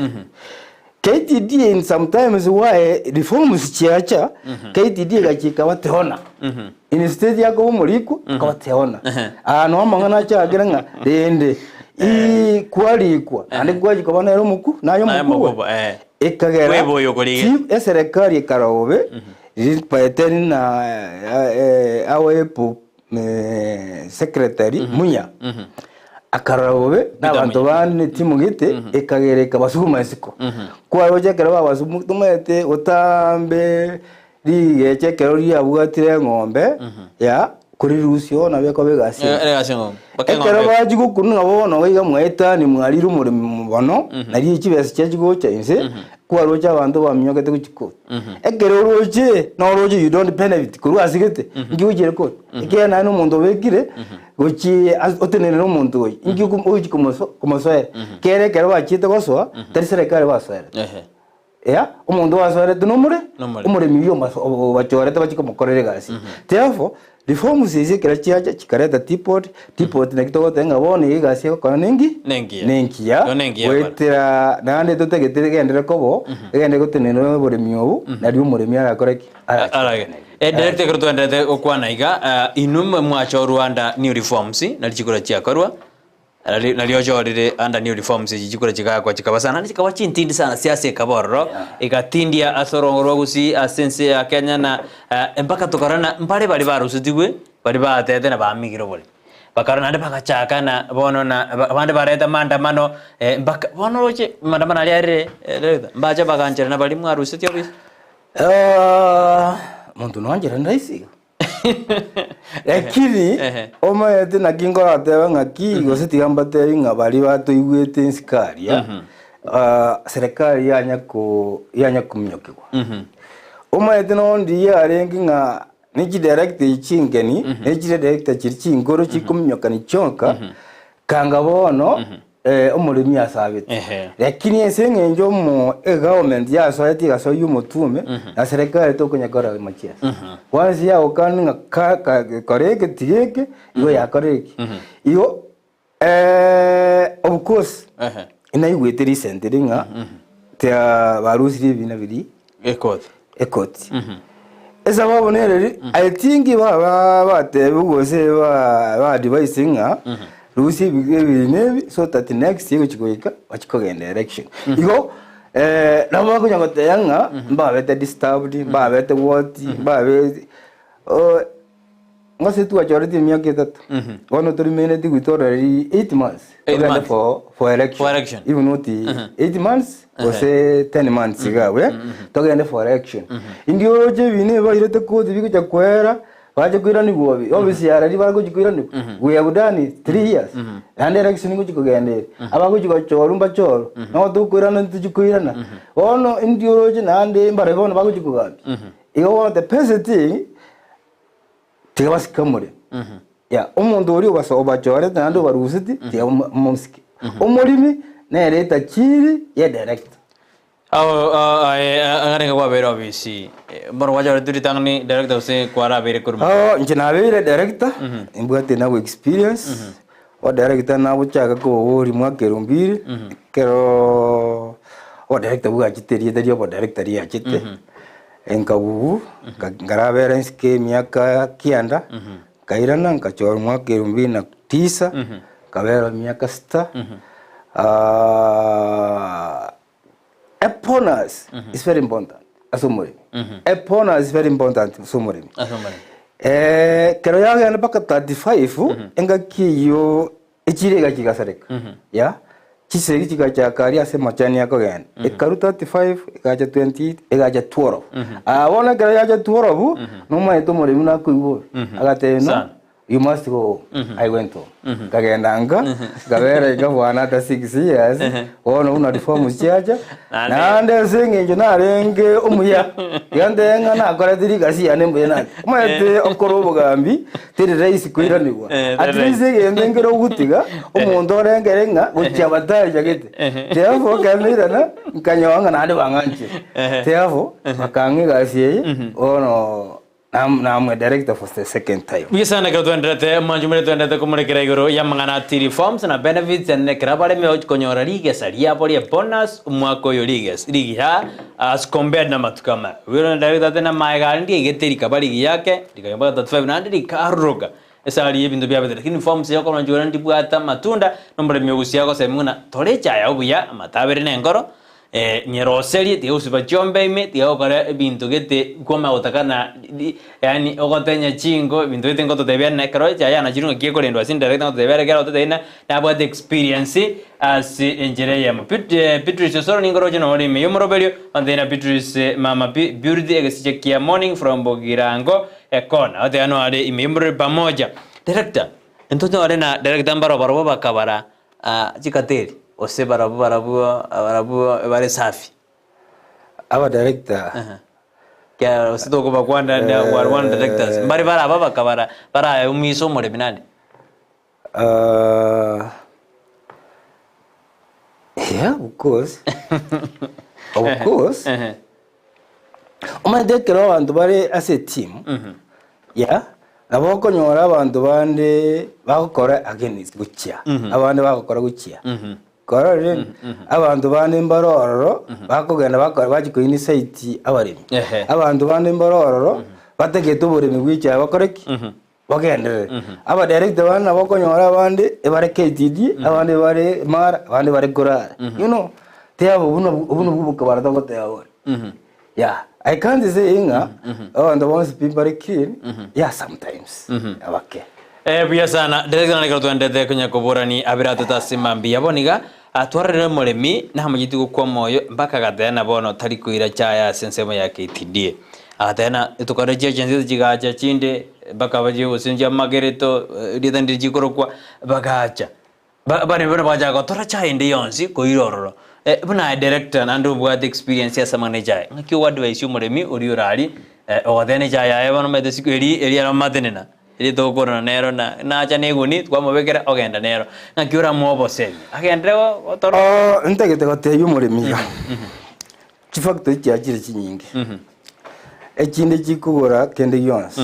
KTD in sometimes why reforms chiacha KTD gachika watehona in state yako umuriku kwatehona no mangana cha geranga dende I kwalikwa ande kwaji kabana ero muku nayo muku ekagera weboyo koliga eserikali karobe paeteni na awepo secretary munya akarawe n'abantu bane timu gite ekagereka basuma isiko kwa roje kera babasumu tumete utambe ri chekero ri abugatire ngombe ya kuri rusio na beko begasi ngombe ekero bajigu kunu nabo no wiga mweta ni mwari rumuri mubono nari ikibese cyajigo cyainse kwa roje abantu bamyogete kuchiko ekero roje no roje you don't benefit kuri asigete ngiyugire ko ikena n'umuntu begire Guchi otenere umuntu we ingiku uji kumosoera kere kero bachite gosoa tarisere kare basoera ya umuntu wasoera tunomure umure miyo bachorete bachiko mukorere gasi therefore reforms izi kera chiacha chikareta tipot na kitoko tenga bone gasi ko nengi ya wetera nande tutegetere gendere kobo gende gotenere bore miyo nari umure miya akoreki Director Kurtu ndete okwana iga inum mwacho Rwanda new reforms nalichikura chiakorwa naliochorire under new reforms chichikura chikakwa chikabasana chikawa chintindi sana siasa kaborro igatindia asorongorwa Gusii asense ya Kenya na mpaka tokarana mpare bali barusitigwe bali batete na bamigiro bole bakarana ande bakachaka na bono na bande bareta mandamano mpaka bono roche mandamano aliare mbacha bakanjera na bali mwarusityo bis muntu nwanjira ndaisiga lakini oma yete nakingo ateba ngaki gositiga mbateri ngabali bato igwete insikaria serikali yanya kumyokegwa oma yete nondi yarengi nga niki director ichingeni niki director chirchingoro chikumyokani chonka kanga bono omulimi asabite lakini esenge njo mu government ya society ga so yumutume na serikali to kunyakora machia once ya okanga koreke tigeke iyo ya koreke iyo of course ina igwete recently nga tia barusi bina biri ekot esa babonere I think bate bugose ba device nga Rusi maybe so that next year chikoika wachikogenda election iko nabo kunyagota yanga mbabete disturbed mbabete what mbabe ngase tu majority miaka 3 ono to remain to witorari 8 months for election even not 8 months or say 10 months gawe togenda for election indio je bine bayirete kodi bikuja kwera baje kwirani gobi obviously arari bago jikwirani we have done 3 years and election ngo jikogendere abago jikochorumba choro no tukwirana tujikwirana ono indiology nande mbare bono bago jikogabi iyo the peasant tebasikamure ya umuntu uri basoba chore nando barusiti tiya mumsiki umurimi nereta chiri ya direct angane kwa bero bisi boro waja turi tangni director se kwara bere kurma njina bere director imbwate na experience o director na buchaka ko uri mwakerumbiri kero o director buga chiterie dario bo director ya chite enkabubu ngarabera nske miaka kianda kairana nkachora mwaka 2009 kabera miaka 6 eponus is very important asomori eponus is very important asomori kero yaga na baka 35 enga kiyo echirega kigasareka ya chisegi kigacha kari ase machani yako gen ekaru 35 ikaja 28 ikaja 12 abona kero yaja 12 no maito muri una kuibo agate no you must go I went to kagendanga gabera igabwana ta 6 years ono una reform chiacha na ande singe na renge umuya yande nga na kora diri gasi ane mbena mate okoro gambi tiri race kuiranirwa at least yende ngero gutiga umuntu orengerenga gucha batari jagete therefore kamirana nkanyawanga na ade banganche therefore bakange gasi ono I'm a director for the second time. We sana ka tuendete manjumere tuendete kumurekera igoro ya mangana tiri forms na benefits and krabale me konyora liges aria boli bonus mwako yo liges ligi ha as compared na matukama. Wiro director tena maiga ndi geteri kabali yake dikayamba 3500 dikaruga. Esa ali ebintu bya bedere kin forms yako manjura ndi bwata matunda nombere myogusi yako semuna tolecha ya obuya matabere nengoro nyeroseri tiyo siba chombe ime tiyo kare bintu gete goma utakana yani ogotenya chingo bintu gete ngoto debia na karo ya na chirunga kieko lendo asin direct ngoto debia kero to dena na bwa experience as engineer ya Patrice soro ningoro jino ori me yomoroberio andena Patrice mama beauty egesiche kia morning from Bogirango ekona ate ano ale imembre pamoja director entonces ore na director mbaro bakabara chikateri ose barabu bare safi aba director kya usito ko bakwanda na one directors bari bara bakabara bara umiso more binani yeah of course umandekero abantu bare as a team yeah naboko nyora abantu bande bakora against guchya abandi bakora guchya korore abantu bande mbarororo bakogenda bakora bagiko ini site abarimi abantu bande mbarororo bategete uburimi bw'icya bakoreki bagendere aba director bana naboko nyora abandi ebare KTD abandi bare mara abandi bare gorara you know teyabo ubuno bubuka baratongo teyabo yeah I can't say inga and the ones people are keen yeah sometimes abake bia sana director na kato ndete kunya kubura ni abiratu tasimambi yaboniga atwarire muremi na hamugitu kwa moyo mpaka gatena bono tari kuira chaya sensemo ya KTD atena tukareje jenzi jigacha chinde mpaka baje usinja magereto ridandi jikorokwa bagacha bane bana baja ko tora chaya ndi yonsi ko irororo buna director nandu bwa experience ya samane jaya ngaki advice umuremi uri urari othene jaya ebano mede sikweri eri ara madenena eri tokora nero na acha neguni twamobekera ogenda nero ngaki ura mobose agendre otoro ntegete gote umuremi chifacto cyakire kinyingi ekinde kikugora kende yonse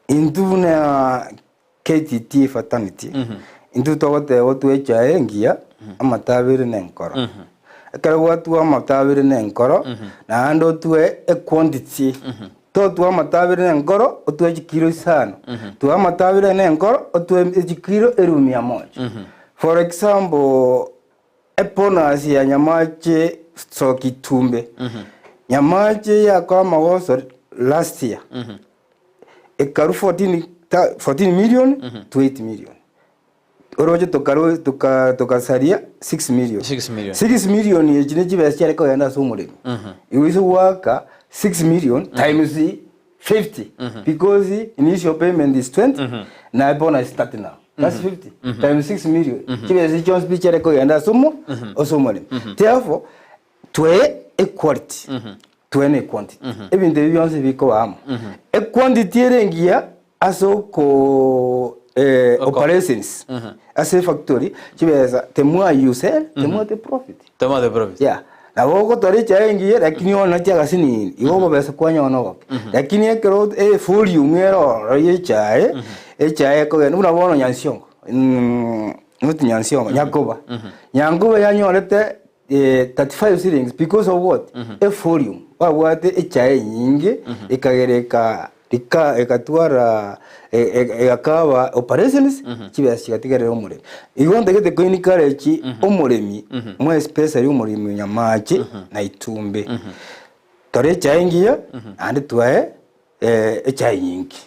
induna KTT fatality indu togote otu echaye ngia amatabire nenkoro ekara watu amatabire nenkoro na ando tuwe e quantity to tu amatabire nenkoro otu ekiro isano tu amatabire nenkoro otu ekiro erumia moja for example eponasi ya Nyamache soki tumbe Nyamache ya kwa mawoso last year ekaru 14 million to 8 million oroje tokasaria 6 million 6 million yejine jibesi yareko yanda somuremi iwiso waka 6 million times 50 because initial payment is 20 na bonus start now that's 50 times 6 million jibesi Jones picture yareko yanda somo osomuremi therefore twe equality twene quantity ebinde byonse biko amo equantity erengia asoko operations as a factory chibeza temwa you sell temwa the profit yeah na woko tori chaingi lakini ona chaga sini iwo besa kwanya ona wako lakini ekero full umero ye chae chae ko gena bono nyansiongo muti nyansiongo nyakoba nyangoba yanyorete 35 shillings because of what a volume what chae nyingi ikagereka ikatwara yakaba operations kibasi katigere umuremi igonde gete koini kareki umuremi mwe special umuremi Nyamache na Itumbe tore chaingia andi twae chai nyingi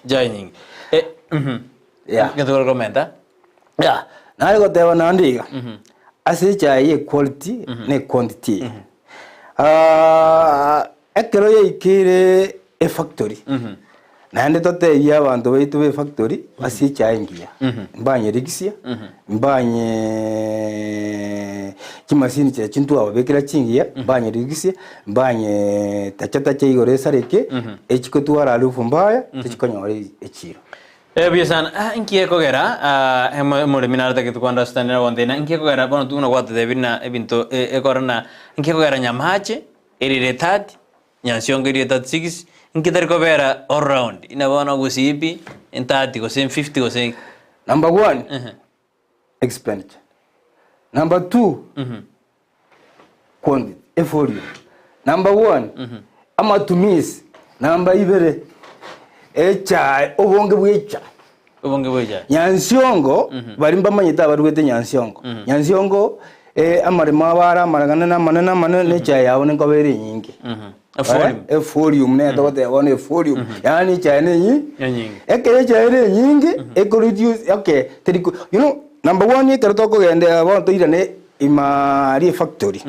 ya ngatoro komenta ya nari goteba nandiga ase chai quality ne quantity ekero yeikire factory nande tote ya bantu baitu be factory ase chai ngia mbanye rigisia mbanye kimasini cha chintu abekira chingia mbanye rigisia mbanye tachata igore sareke echiko twara alufu mbaya techikonyore echiro Bien sana inkie kogera emore minarta que tu understand na wondena inkie kogera bono tu na kwate debina ebinto ekorna inkie kogera Nyamache eri retati nyansiongo eri retati 6 inkie ter kogera all round ina bono Gusii in 30 go 50 go number 1 expenditure number 2 quantity volume number 1 amatumizi number 2 echa obonge bwecha nyansiongo barimba manyita barwete nyansiongo nyansiongo amarema bara maragana na manana necha yawo nkobere nyingi volume ne dote one volume yani cha ne nyingi ekere cha ne nyingi reduce okay you know number 1 ni kerto ko gende abantu irane imari factory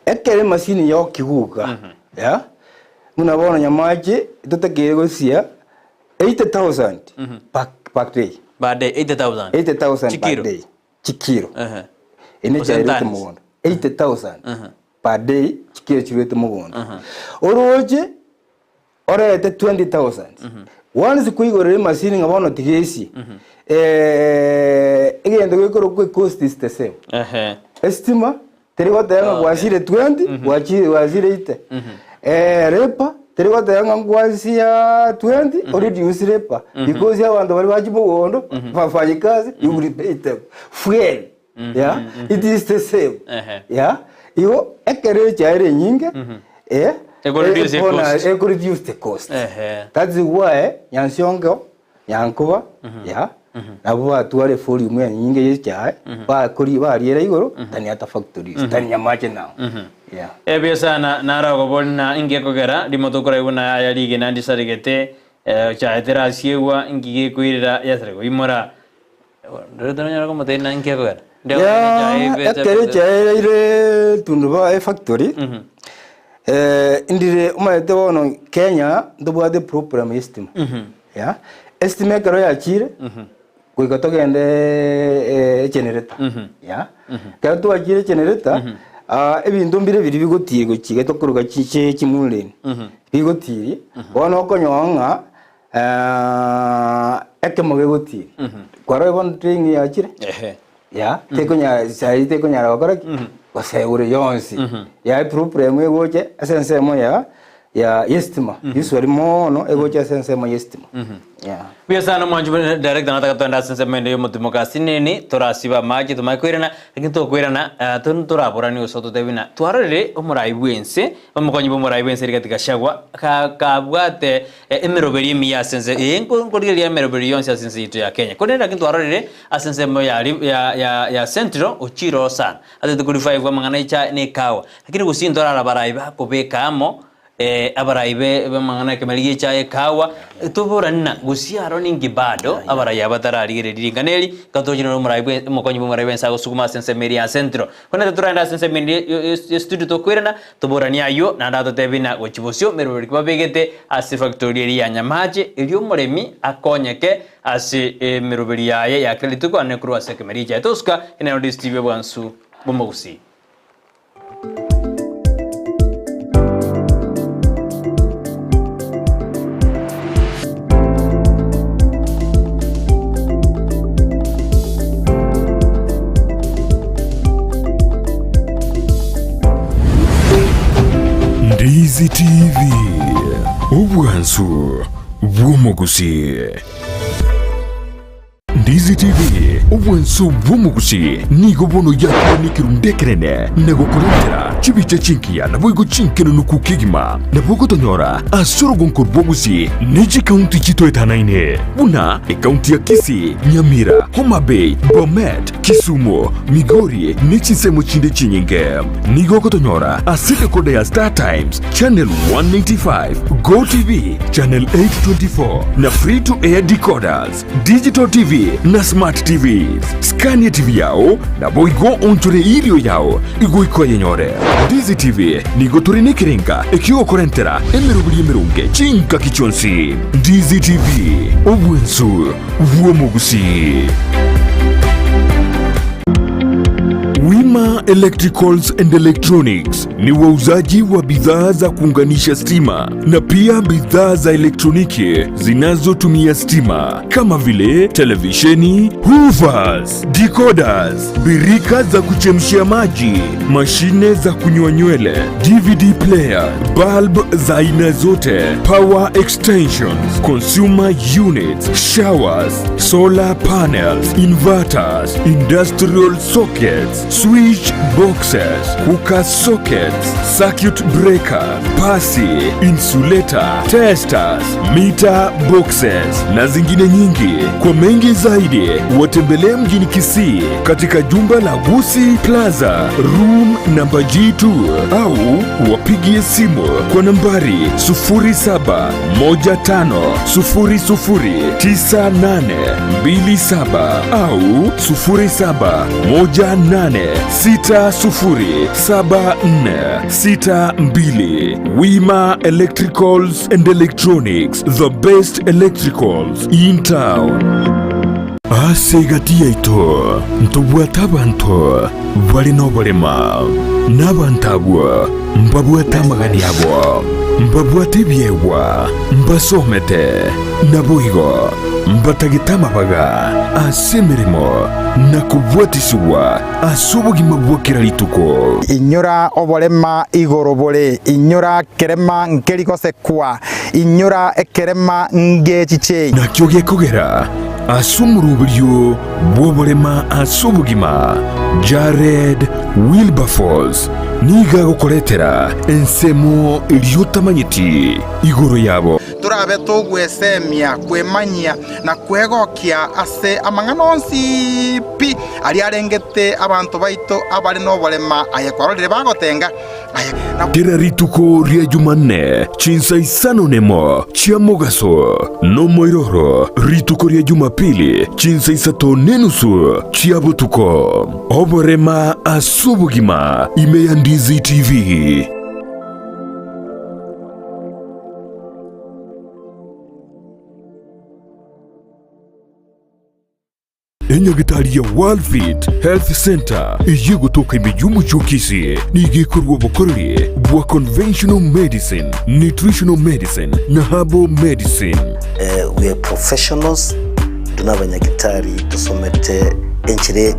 ekere machine yo kiguga ya munabona Nyamache tutakire gosia 80,000 per day. Per day 80,000. 80,000 per day. Chikiro. Ine chairete mugondo. 80,000 per day chikiro chirete mugondo. Oroje orete 20,000. Once kuigorere machine ngabona tigesi. Igende gwikoro kwe cost is the same. Estima terigote yanga kwasire 20 wazire 8. Repa terwa tayanga ngwazia 20 already use repa because ya bantu bari bajimugondo bafanyi kazi you will pay them fuel yeah it is the same yeah iyo ekere chaire nyinge reduce the cost that's why nyansiongo yankuba yeah nabo atware volume nyinge yechaye ba kuri bariera igoro tani ata factories tani Nyamache now yeah bien sana nara go bona inge kogera limoto kora ibuna ya lige nandi sarigete cha etera siewa inge kuira yasrego imora ndetanya ko mate na inge kogera ekere chaire tunduba factory indire umayete wono Kenya ndobwa program estimate yeah estimate karo ya chire kuigato gende generator ya kero tu agire generator ebintu mbire biri bigotiye gokiga tokuruga chiche kimuleni bigotiri wono konyonga ekemoge gotiri kwaro bon training ya chire ya tekonya sai tekonya rakora wasegure yonsi ya problem egoche asense moya ya estima usually mono egoche sense mo estima yeah bien sana mwanju direct na takatanda sense mende yo mutimo kasinini torasiba maji tumakwirana kinto kwirana turapurani usoto tebina twarare omurai bwense omukonyi bomurai bwense katika shagwa kabwate emeroberi miya sense enko ngorire emeroberi yonse sense itu ya Kenya konenda kinto twarare asense mo ya central ochiro sana ate tukulifai kwa mangana icha ne kawa lakini kusinto rara baraiba kubekamo abaraibe bamangana kemaliye chae kawa tuburana gusiaro ningi bado abaraya batararire diringaneli katojino no muraibe mokonyi bo muraibe sago sukuma sense media centro kona turanda sense media studio to kwirana tuburania yo na ndato tebina gochibosio merori babegete ase factory ya Nyamache elio muremi akonyeke ase meroberi yaye ya kreditu kwa ne kruwa se kemaliye toska ina Ndizi TV bwansu bomogusi Ndizi TV ubwansu bw'omugusi. Ndizi TV obwensu bw'omugusi nigo bono yakubonekera ndekerene nagokorentera chibicha chinkiya naboigo chinkeno nukukigima nabogotonyora asorogonkor bwogusi niji kaunti chito etanaine buna ekaunti ya Kisii, Nyamira, Homa Bay, Bomet, Kisumu, Migori nichisemo chinde chinyinge nigo gotonyora asite kode ya Star Times Channel 195, Go TV Channel 824 na free to air decoders, Digital TV na Smart TV. Scania TV yao na boigo onchore ilio yao igoiko yenyore. Ndizi TV nigo turinikiringa ekio korentera emerubuli emerunge chinka kichonsi. Ndizi TV obwensu vuomugusi. Wima Electricals and Electronics ni wauzaji wa bidhaa za kuunganisha stima na pia bidhaa za elektroniki zinazotumia stima kama vile televisheni, hoovers, decoders, birika za kuchemshia maji, mashine za kunyoa nywele, DVD player, bulb za aina zote, power extensions, consumer units, showers, solar panels, inverters, industrial sockets, switch boxes, cooker sockets, circuit breaker, pasi, insulator, testers, meter boxes na zingine nyingi. Kwa mengi zaidi watembelee mjini Kisii katika jumba la Gusii Plaza room namba G2 au wapigie simu kwa nambari 0715009827 au 0718607462. Wima Electricals and Electronics, the best electricals in town. Asegatia ito ntobwata abantu bali nobolema n'abantabwa mbabwata magani yabo mbabwata ebyewa mbasomete naboigo mbatagitama baga asemirimo nakubwatisibwa asubugima bwokera lituko inyura obolema igorobole inyura kerema nkerikosekwa inyura ekerema ngechiche nakyo gekogera asumuruburyo bwobolema asubugima Jared Wilberforce niga gukoretera ensemo iliyotamanyiti igoro yabo turabe tugwesemia kwemanyia na kwegokia ase amanganonsi pi ali arengete abantu baito abali nobolema ayekwarorire bagotenga tera rituko ria Jumanne chinsa isano nemo chia mogaso no moiroro rituko ria Jumapili chinsa isato nenusu chia butuko oborema asubugima ime ya Ndizi TV. Enyagitari ya World Fit Health Center iye gutoka imijumu chokisi nigikorwa bukorere bwa conventional medicine, nutritional medicine na herbal medicine. We are professionals, tunabanyagitari tusomete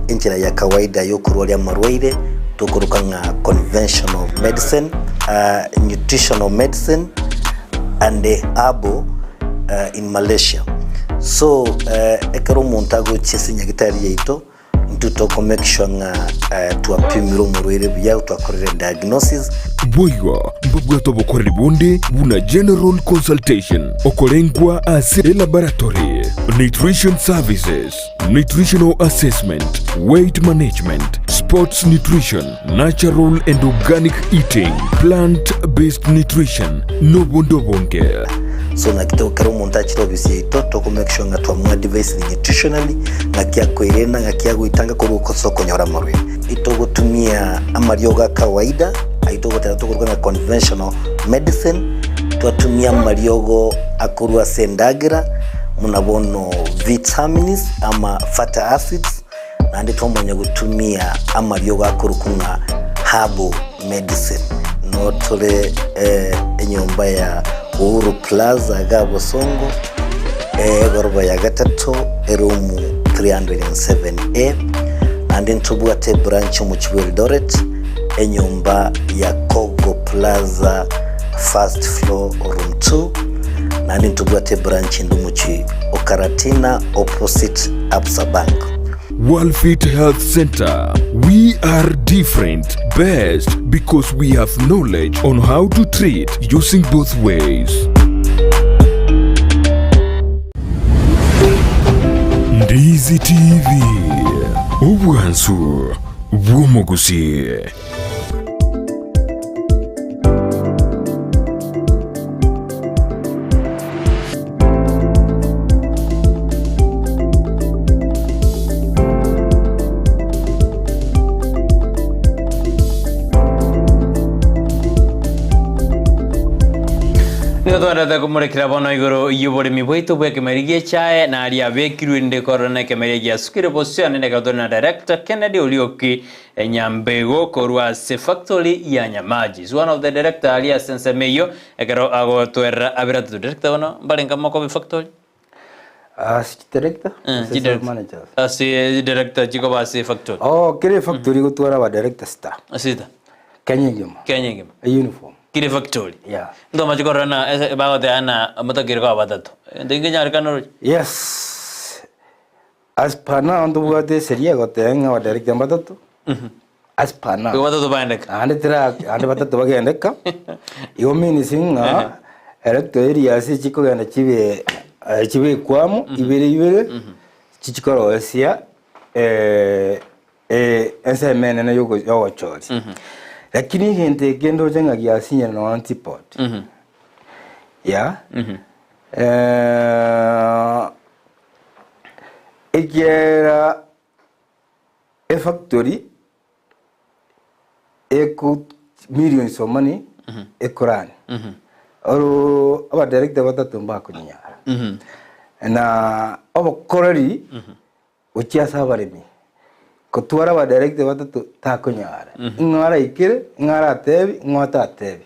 enchira ya kawaida yo kurwalia marwaire tukuruka nga conventional medicine, nutritional medicine and herbal in Malaysia. So ekero montago chesinya gitari yeito ntutoko make sure nga tuapimiro murwire bya twakorere diagnosis boigo mbabwato bokorere bonde buna general consultation okolengwa as laboratory, nutrition services, nutritional assessment, weight management, sports nutrition, natural and organic eating, plant-based nutrition no bondo bonge. So na kito kero montachi obisi ito toko make sure nga twa device nutritionally ngakia koirena ngakia guitanga ko soko nyora marwe ito gutumia amarioga kawaida aito gutera tukuruka na conventional medicine twatumia mariogo akurwa sendagira munabono vitamins ama fatty acids na ndi tomanya gutumia amarioga akurukunga herbal medicine no tole enyomba ya Uhuru Plaza Gabo Songo gorba ya gatatu erumu 307A and then tubwate branch mu Eldoret enyumba ya Kogo Plaza first floor room 2 nandi ntubwate branch ndumuchi Okaratina opposite Absa Bank. Worldfit Health Center. We are different, best because we have knowledge on how to treat using both ways. Ndizi TV. Ubwansu bw'Gusii. Twendete kumurekera bono iguru y'uburimi bwitu bwa kimerigie chae na aria bekirwe ndi korona kimerigie asukire position ne kadona director Kennedy Orioki Nyambego korwa se factory ya Nyamache. Is one of the director alia sense meyo ekero ago twera abiratu director bono balenga mako factory. Director? Manager. Director chiko ba se factory. Oh, kire factory gutwara ba director star. Asita. Kenyingima. Uniform. Kire factory. Yeah. Ndo majikorana bago te ana matakir ka batatu. Ndinge nyar kanoro. Yes. As pana ndo bugate seria gotenga wa director batatu. As pana. Ko batatu baendeka. Ande batatu bagendeka. Yo mini singa electo area si chiko gana chibe kwamu ibere chichikoro esia SMN na yogo chori. Lakini gente gendo jenga giasinya no antipod. Yeah. Egera factory eku millions of money ekurani. Oro aba director batatu mbako nyara. Na aba korari uchiasa baremi. Kutwara ba director batatu takonyara. Ngara ikire, ngara tebi, ngota tebi.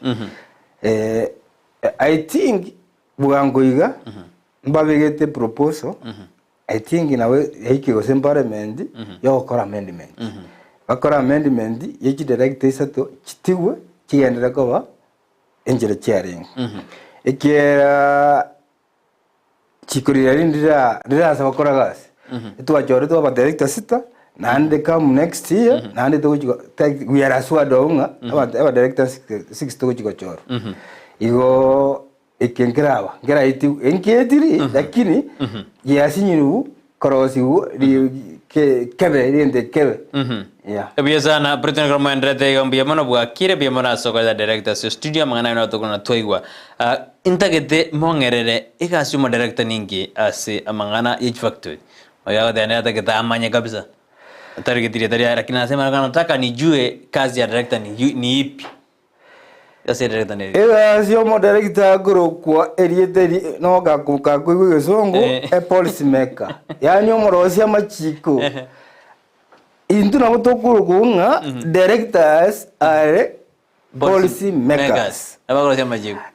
I think bugangoiga mbabegete proposal. I think nawe hiki parliament yo kora amendment. Bakora amendment yiki director isato chitiwe kigendera ko ba enjere charing. Ikera chikurira ndira sa bakora gas. Tuwachore to ba director sita. Nande come next year, nande to we are aswado unga, aba director 6 to choro. Igo ikengraba, ngera iti enketiri lakini yasinyiru korosi kebe riende kebe. Yeah. Biasa na pretend kama ndrete gambia mana bua kire bia mana soko da director studio mangana na to kuna toigwa. Intagete mongerere ikasuma director ningi ase amangana each factory. Oya da neta kita amanya kabisa. Taria lakini anasema nataka nijue kazi ya director ni ipi. Sasa director ni. Sio mo director guru kwa erieteri no gakuka kwigwe songo policy maker. Yani omorosia machiko. Intu na mutokuru kunga directors are policy makers.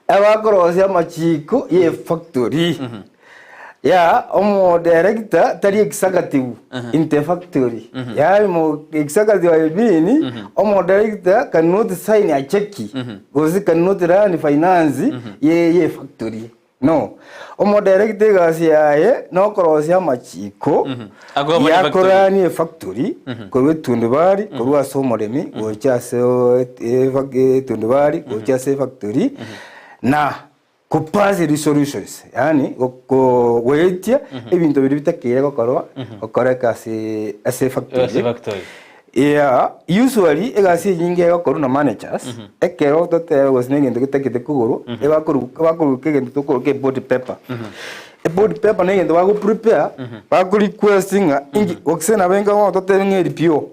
Abakorosia machiko ye factory. Ya omo director tari executive in the factory. Ya mo executive wa bini omo director cannot sign a check. Gozi cannot run finance ye factory. No. Omo director gasi yae no korosia machiko. Ya korani factory ko wetundubari ko wasomoremi go chase tundubari go chase factory na kupazi resolutions yani ko wetia ebintu biri bitakire gokorwa okore kasi ase factory. Yeah, usually egasi nyinge gokorwa na managers ekero tote gosnenge ngitakite kuguru bakuru kegende tokoro ke body paper. A body paper nenge ndo bago prepare bago requestinga ingi oksena benga wa tote ngeri pio.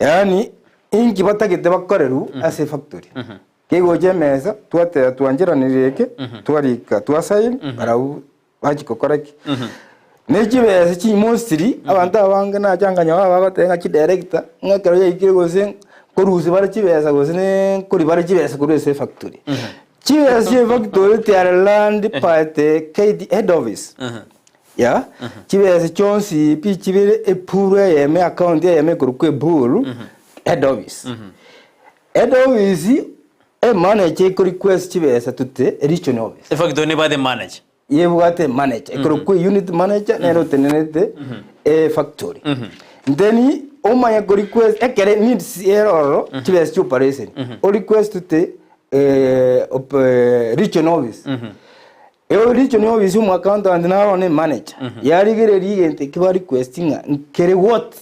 Yani ingi batakite bakoreru ase factory. Kego jemeza tuate tuanjira nireke twarika twasaini barau bachikokoreki nejibe chi mostly abantu abanga na cyanganya baba batenga ki director ngakero yikire gose koruzi barachibeza gose ne kuri barachibeza kuri ese factory chibeza factory tiare land parte KD head office ya chibeza chonsi pi chibere epure yeme account yeme kurukwe buru head office head office manager ko request chibesa tute regional office factory ne bade manage yebugate manager ko ku unit manager nero tenenete factory then omanya ko request ekere needs error chibesa operation o request tute regional office regional office mu accountant na one manager yarigere rigente kiba requesting kere what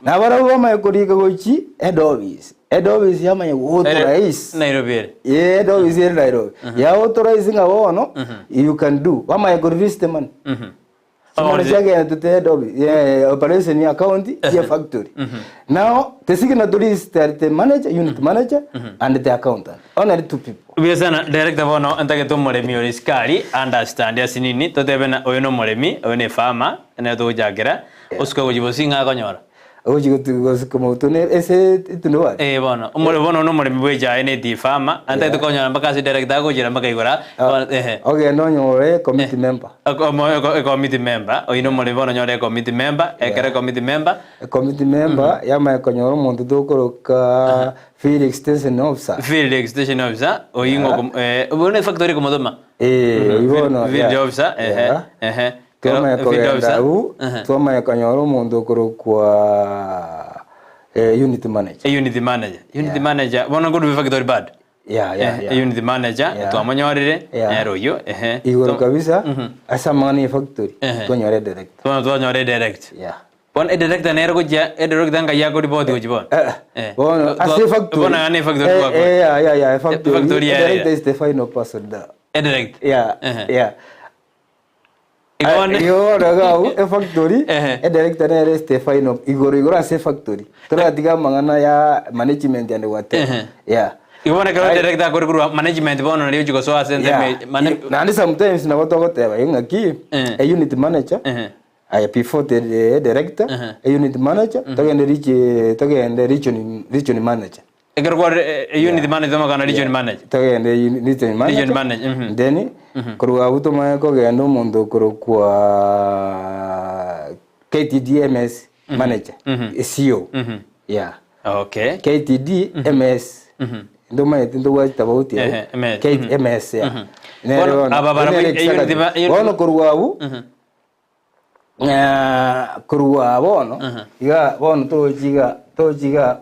na bara bama ko riga gochi head office yamanya authorize Nairobi head office in Nairobi ya authorizing abono you can do bama ko release the money Manager to the head office operation account ya factory now the signatory is the manager unit manager and the accountant only two people Biasana director bono antake to moremi oriskari understand ya sinini to tebena oyeno moremi oyene farmer na to jagera usko gojibosinga konyora oji gotu como tune ese tuno bono umore bono no moremi bweja ene di farmer antake to konyora mpaka si director gojira mpaka igora okay no nyore committee member committee member oyino moremi bono nyore committee member ekere committee member yama konyora muntu dokoroka field extension officer oyingo ubone factory como doma ibono field officer toma ya kanyoro mundo kwa unit manager bona good factory bad unit manager twamonyorire royo igoro kabisa asa mani factory twanyore direct Bon director nero kuja director nga yako report kujibon bon ase factory bona ane factory kwa factory director is the final person da direct yo ragau factory director nero is the final igoro ase factory tora diga mangana ya management and what Iwana karo director ko guru management bono ndio jiko so ase na sometimes na goto goteba ngaki unit manager before the director, a unit manager, tagende region manager. Egero kwa unit manager makana region manager. Tagende region manager. Then kuruwa automa ko gendo mundo kwa KTDMS manager, CEO. Yeah. Okay. KTDMS. Ndo ndo wata bauti. KTMS. Bono ababara bono kuruwa kuruwa bono iga bono tojiga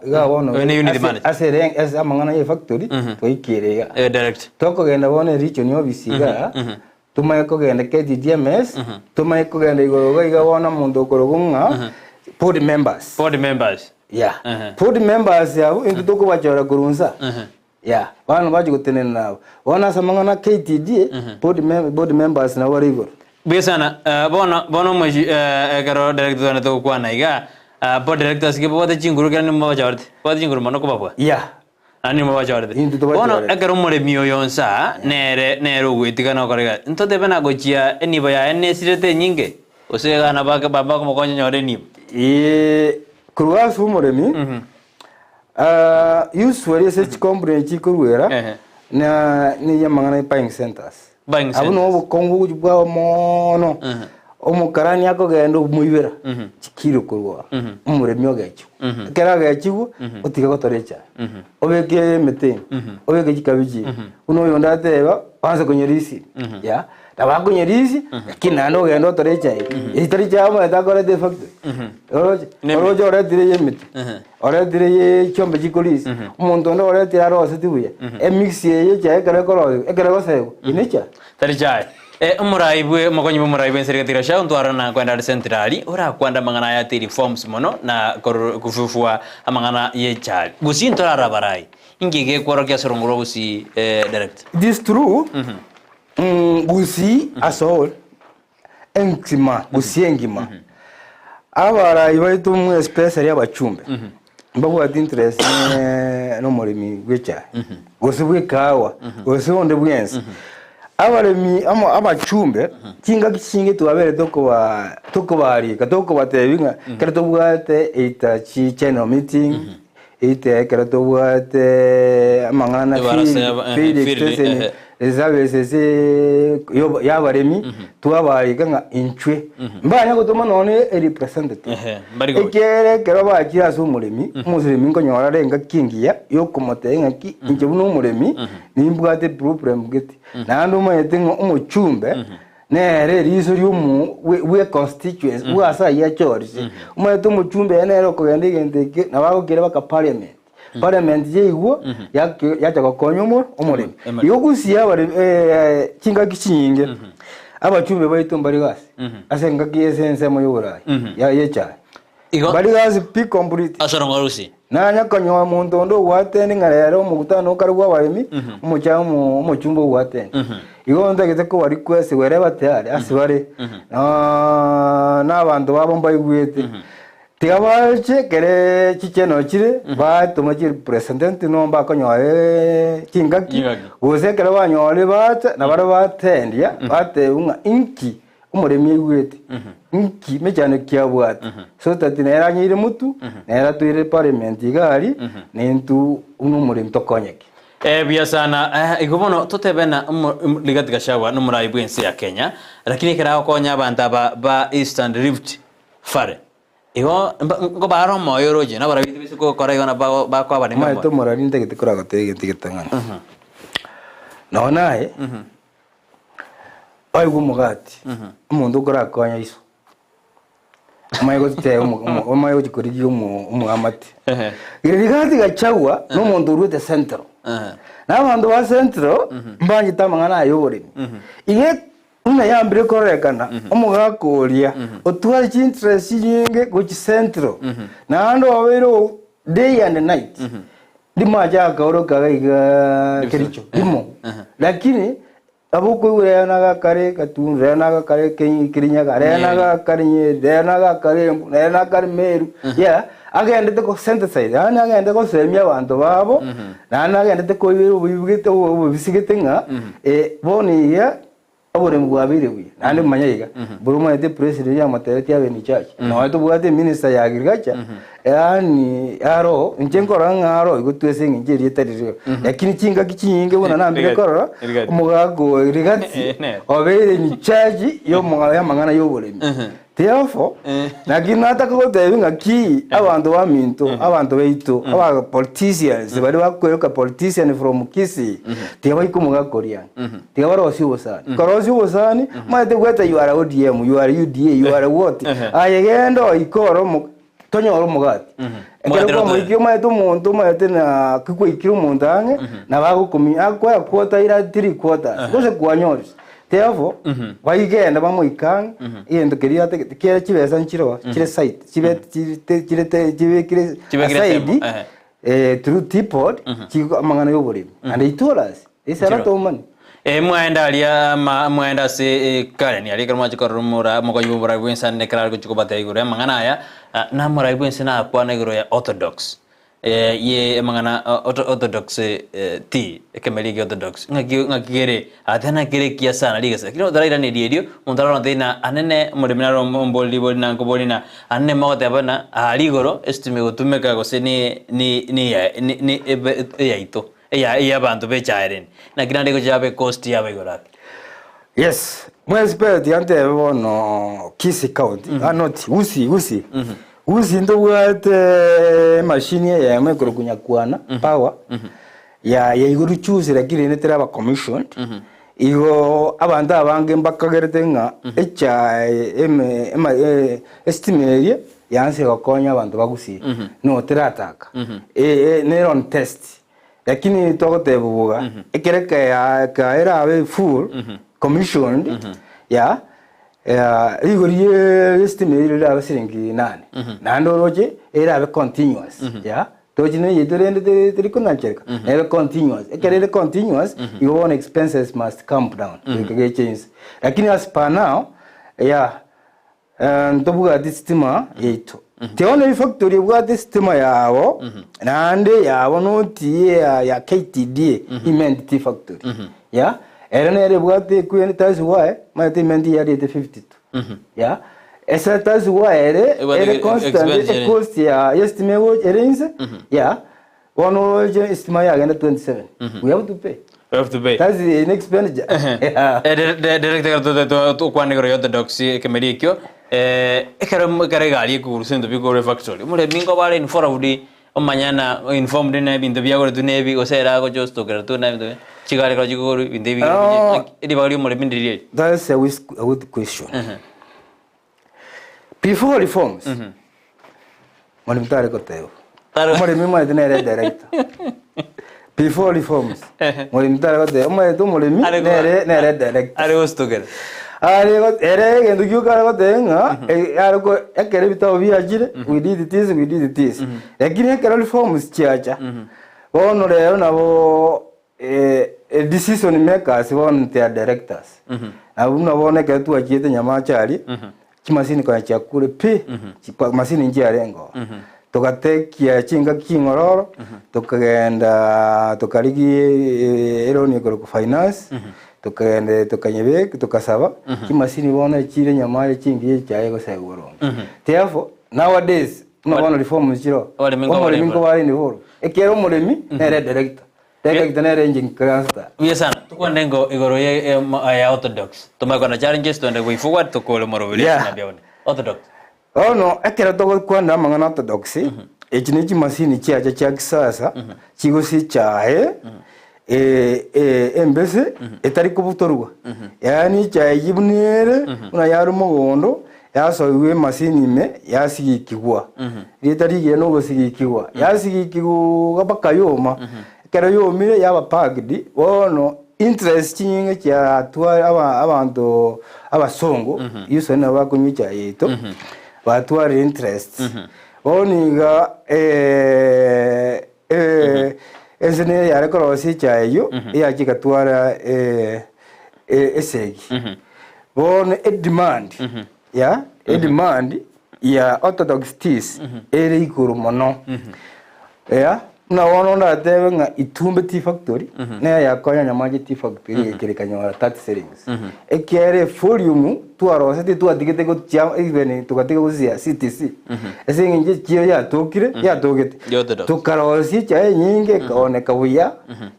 iga bono asereng esa mangana ye factory to ikirega direct toko genda bono region office iga tumaye ko genda KDDMS tumaye ko genda igoro iga bono mundo korogunga board members board members yabo into toko bachora kurunza bana baje gutenena nabo bona samangana KTD board members na wari igoro Biasana bono moji karo director na to kwa na iga board directors ke boda chinguru kan mo bajawde boda chinguru mono ko bapwa ani mo bajawde bono karo more miyo yonsa nere gwitika no korega nto debe na gochia eni baya ene sirete nyinge osega na baba ko konyo nyore ni kurwa su more mi usually such company chikurwera na ni yamangana buying centers abuno kongu jubwa mono omukarani yako gendo muibera chikiro kurwa umuremyo gacho kera gacho utiga gotorecha obeke mete obeke chikabiji uno yonda teba panza konyerisi ya taba konyerisi kinano gendo torecha itorecha mo eta kore de facto orojo ore dire yemit ore dire ye chombe chikolisi umuntu ndo ore tira rose tibuye emixie ye cha ekere koro ekere gosego inecha Tarijai. Umuraibwe makonyi umuraibwe serikali rasha untwarana kwenda centrali ora kwanda mangana ya tiri forms mono na kufufua amangana ye chali. Gusii ntorara barai. Ingege kwaro kya sorongoro Gusii direct. This true. Gusii asol engima Gusii engima. Abara ibaitu mu especially abachumbe. Mbago ati interest no morimi gwecha. Gusii bwekawa. Gusii onde bwensi. Abaremi abachumbe kinga kishinge tuabere toko bari katoko batebinga karato bwate ita chi channel meeting ite karato bwate amangana field extension services yabaremi twabayiga nga inchwe mbanya gutuma none representative ekere kero bakira su muremi umuremi nkonyora renga kingiya yo kumotenga ki inje buno umuremi nimbwate problem giti nando mayete ngo umuchumbe nere rizo ryumu we constituents wasa ya chorch mayete umuchumbe nere ko yandigende nabagokere baka parliament yeigwo yacha konyomo umuremi iyo Gusii abari kinga kicinge abachumbe baito mbari gasi asenga kiyesense mu yurayi ya yecha bari gasi pi complete asorongo Gusii nanya kanyo muntu ndo watene ngarero mu gutano karwa abaremi umuchamu umuchumbo watene iyo ndageze ko bari kwese were batari asibare n'abantu babo mbayigwete tiabache kere chicheno chire ba tomachi president no ba kanyoe kingaki use kere banyole bata na bara batendia bate unga inki umuremi igwete inki mechane kiabwata so tatina era nyire mutu era tuire parliament igari nentu umuremi tokonyeki biasana igubono tutebena ligati gashawa no murayibu ensi ya Kenya lakini kera konya abantu ba Eastern Rift fare Igo ngo baro moyo roje na barabiti bisuko kora yona ba kwa bani mama to morari ndege tikora gotege ntigitangana nona ai gumugati umuntu ukora konya iso mayo te mayo chikori umu amati irigati gachagwa no muntu urute central na bantu ba central mbanje tamangana ayobore ige una yambire korekana umugakoria otwari interest yinge go central na ando awero day and night dimaja kaoro kagaiga kericho dimo lakini abuko urena kare katunre na kare kirinya kare na kare dena ga kare na kare meru ya agende te ko synthesize ana agende ko semia bantu babo na agende te ko bibigite bisigite nga boni ya abore mugabire wi nande manyayiga buruma ete president ya matete ya beni church na watu bwate minister ya agriculture yani aro nchenkora ngaro igutwese ngiri yetaririo lakini kinga kicinge bona nambire korora umugago rigati obere ni church yo mugaya mangana yo boremi therefore naginata ko tevinga ki abantu ba minto abantu beito aba politicians bari bakweruka politician from Kisii tiaba ikumuga Korean tiaba rosi bosani korosi bosani maite gweta you are ODM you are UDA you are what ayegendo ikoro tonyoro mugati ekero ko mukyo maite umuntu maite na kwikwikira umuntu ange na bagukumi akwa kwota ira 3 quarters kose kwanyori therefore waigenda bamuikanga yendo keria kera kibesa nchiro kire site kire side through teapot mangana yoborimi and they told us it's a lot of money mwenda alia mwenda se Karen ali kama chikorumura moko yubura wensa ne kala ko chikobata igure mangana ya na mura wensa na kwa na igure ya orthodox ye mangana orthodox ti ekemeligi orthodox ngakigere athana kire kia sana ligasa kino daraira ne dio mundaro ndina anene murimina mboli boli na ngoboli na anene magote abana aligoro estime gutumeka gose ni yaito ya bantu bechaeren na kinande ko jabe cost ya begora yes mwespeti ante bono Kisii County not Gusii ndo wate machine ya mekoro kunyakwana power ya iguru choose lakini netera aba commission igo abantu abange mbakagerete nga estimate yanse gakonya abantu bagusii no terataka ne on test lakini togote bubuga ekereka ya kaera ave full commissioned ya igoriye estimate la basiringi 8 nando roje era ave continuous ya tojine yedorende trikonancherka ave continuous ekerere continuous your own expenses must come down ikage change lakini as per now ya ntobuga distima yeto teone factory bwa distima yabo nande yabo noti ya KTD imend factory ya erenere bwate kuyeni tazi wae mate mendi ya 52 ya esa tazi wae ere constant cost ya estimate wo erense ya ono je estimate ya 27 we have to pay have to pay. That's an expenditure. Director to kwanigoro orthodox kemeri kyo ekare gari ku sendo bigore factory mure mingo bare informed omanyana informed na bintu byagore tunebi osera go just to gertu na bintu chigare ko jigoro bintu bi edi bari mure bindiri. That's a good question. Before reforms, mwalimu tare ko teo. Mwalimu mwa dinere director. Before reforms, mwalimu tare ko teo. Mwalimu nere director. Are was together. Are ko ere gendu kyu kare ko tenga. Are ko ekere bitao biajire. We did this. Lakini ekere reforms chiacha. Bono leo nabo decision makers won their directors. Abuna bone ke tu achiete Nyamache chimasini kwa chakule pe masini njia rengo tukatekia chinga kingororo tukagenda tukarigi eroni ko finance tukagenda tukanyebek tukasaba chimasini bona chire Nyamache chingi chaye go seguro therefore nowadays no reform chiro omulemi ko bari ni horo ekero omulemi nere director tenere engine cluster Yes, tukwende ngo igoro ya orthodox. Tumakona challenges tuende way forward tukole moroviliation na bione. Orthodox. Oh no, ekera to kwanda mangana orthodox. Echinichi masini chiacha cha kisasa. Chigusii chae embese etari kubutorwa. Yani chae yibunere una yaru mugondo yasoiwe masini me yasigikigwa. Ritari geno gosigikigwa. Yasigikigwa bakayoma. Kero yomire yaba pagdi wono interest nyinge kya twa abantu abasongo yuso na bakunyicha yeto batwa interest oniga ezene yare korosi chayo yakika twara esegi won demand ya demand ya orthodox teas ere ikuru mono ya na wono na tebe nga itumbe tea factory na ya konya Nyamache tea factory ekerekanywa 30 settings ekere volume tuarose te tuatigete go tia even tukatike go cia CTC esenginje chio ya tokire ya togete tukarosi cha nyinge kaone kabuya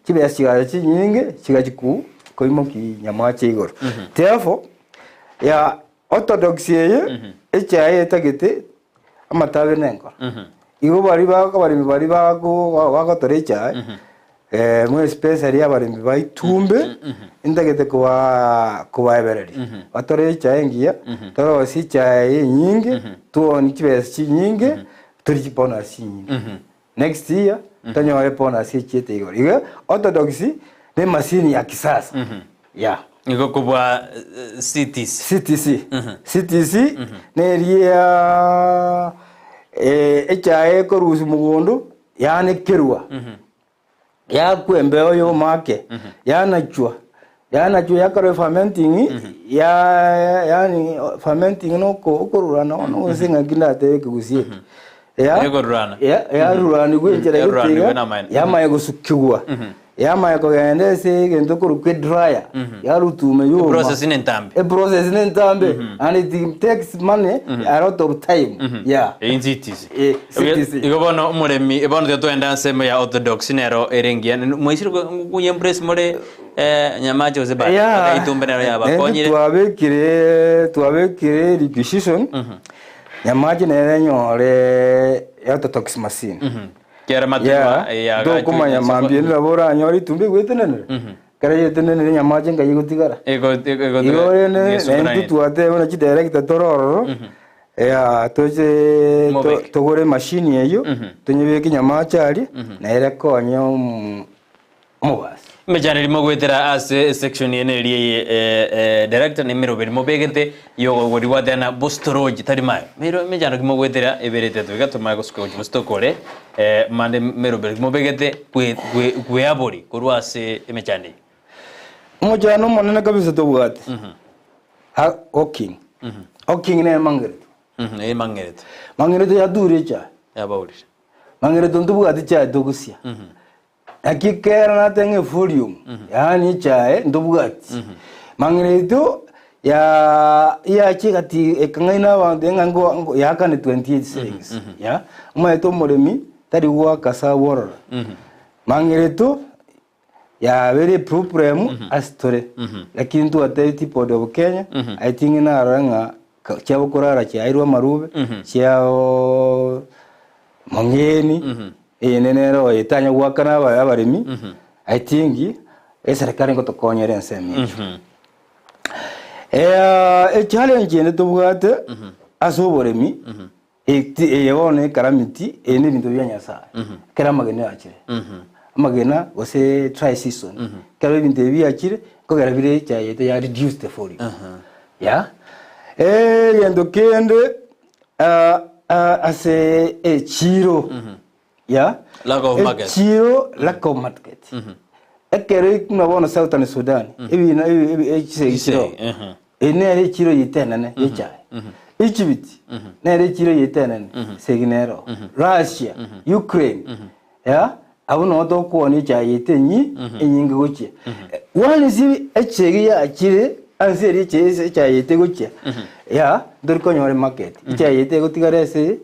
kibe sigara chi nyinge sigachiku koimo ki Nyamache igoro therefore ya orthodox ye echaye tagete amatabe nengo igo bari bako wagotorecha mu especially abari baitumbe indagete kuba ebereri batorecha engia toro sicha nyingi tuoni kibesi nyingi turi bonus nyingi next year tanyo bonus chiete igor igo orthodox ne machine ya kisasa ya Iko kubwa CTC ne ria echae korusi mugondo yani kerwa ya kwembe oyo make yanachwa yakaro fermenting yani fermenting no korura no singa kindate Gusii ya rurani gwenjera ya maye gusukigwa ya maye ko gende se gendo kurukwe dryer ya rutume yo process in entambe and it takes money a lot of time CTC igo bono umuremi bono twenda nsema ya orthodox nero erengia mwisiro kuyempress more Nyamache ozeba akaitumbe nero ya bakonyire tuabekire requisition Nyamache nero nyore orthodox machine kera matuma ya do kumanya mambie ndabora nyori tumbe gwetenene kare yetenene Nyamache ngaye gutigara ego ne tuate ona chi director tororo ya toje togore machine yeyo tunyebeke Nyamache ari na ere konyo mubas mejana limo gwetera as section yene rie director ne mero beri mobegete yogo gori wadana bostoroji tarimayo mero mejana limo gwetera eberete to gatuma go sko bostokore mande mero beri mobegete kwe abori korwase emechane mojano monene kabisa to bwate ha oking ne mangere ya durecha ya bauli mangere to ndubwate cha dogusia akikera na tenge volume yani chae ndubwati mangredo ya chikati ekangaina wandenga ngo yakane 28 seconds ya umaeto moremi tari wa kasa worora mangredo ya very problem astore lakini tu ate tipo de Kenya I think na ranga chao kurara chairwa marube chao mongeni enenero etanya gwakana abarimi I think serikali ngo tokonyere nsemi challenge ne tubwate asoboremi yone karamiti ene bintu bya Nyasaye kera magene akire amagena wase try season kera bintu byakire ko kera bire cyayete ya reduce the volume ya yendo kende ase chiro ya lack of market chiro lack of market ekere kumabona Southern Sudan ibina chiro ene chiro yitenane yechaye Egypt nere chiro yitenane seginero Russia Ukraine ya abuno to kuoni cha yetenyi enyinga goche wani si echegi ya chire anseri chese cha yete goche ya dorko nyore market cha yete gotigarese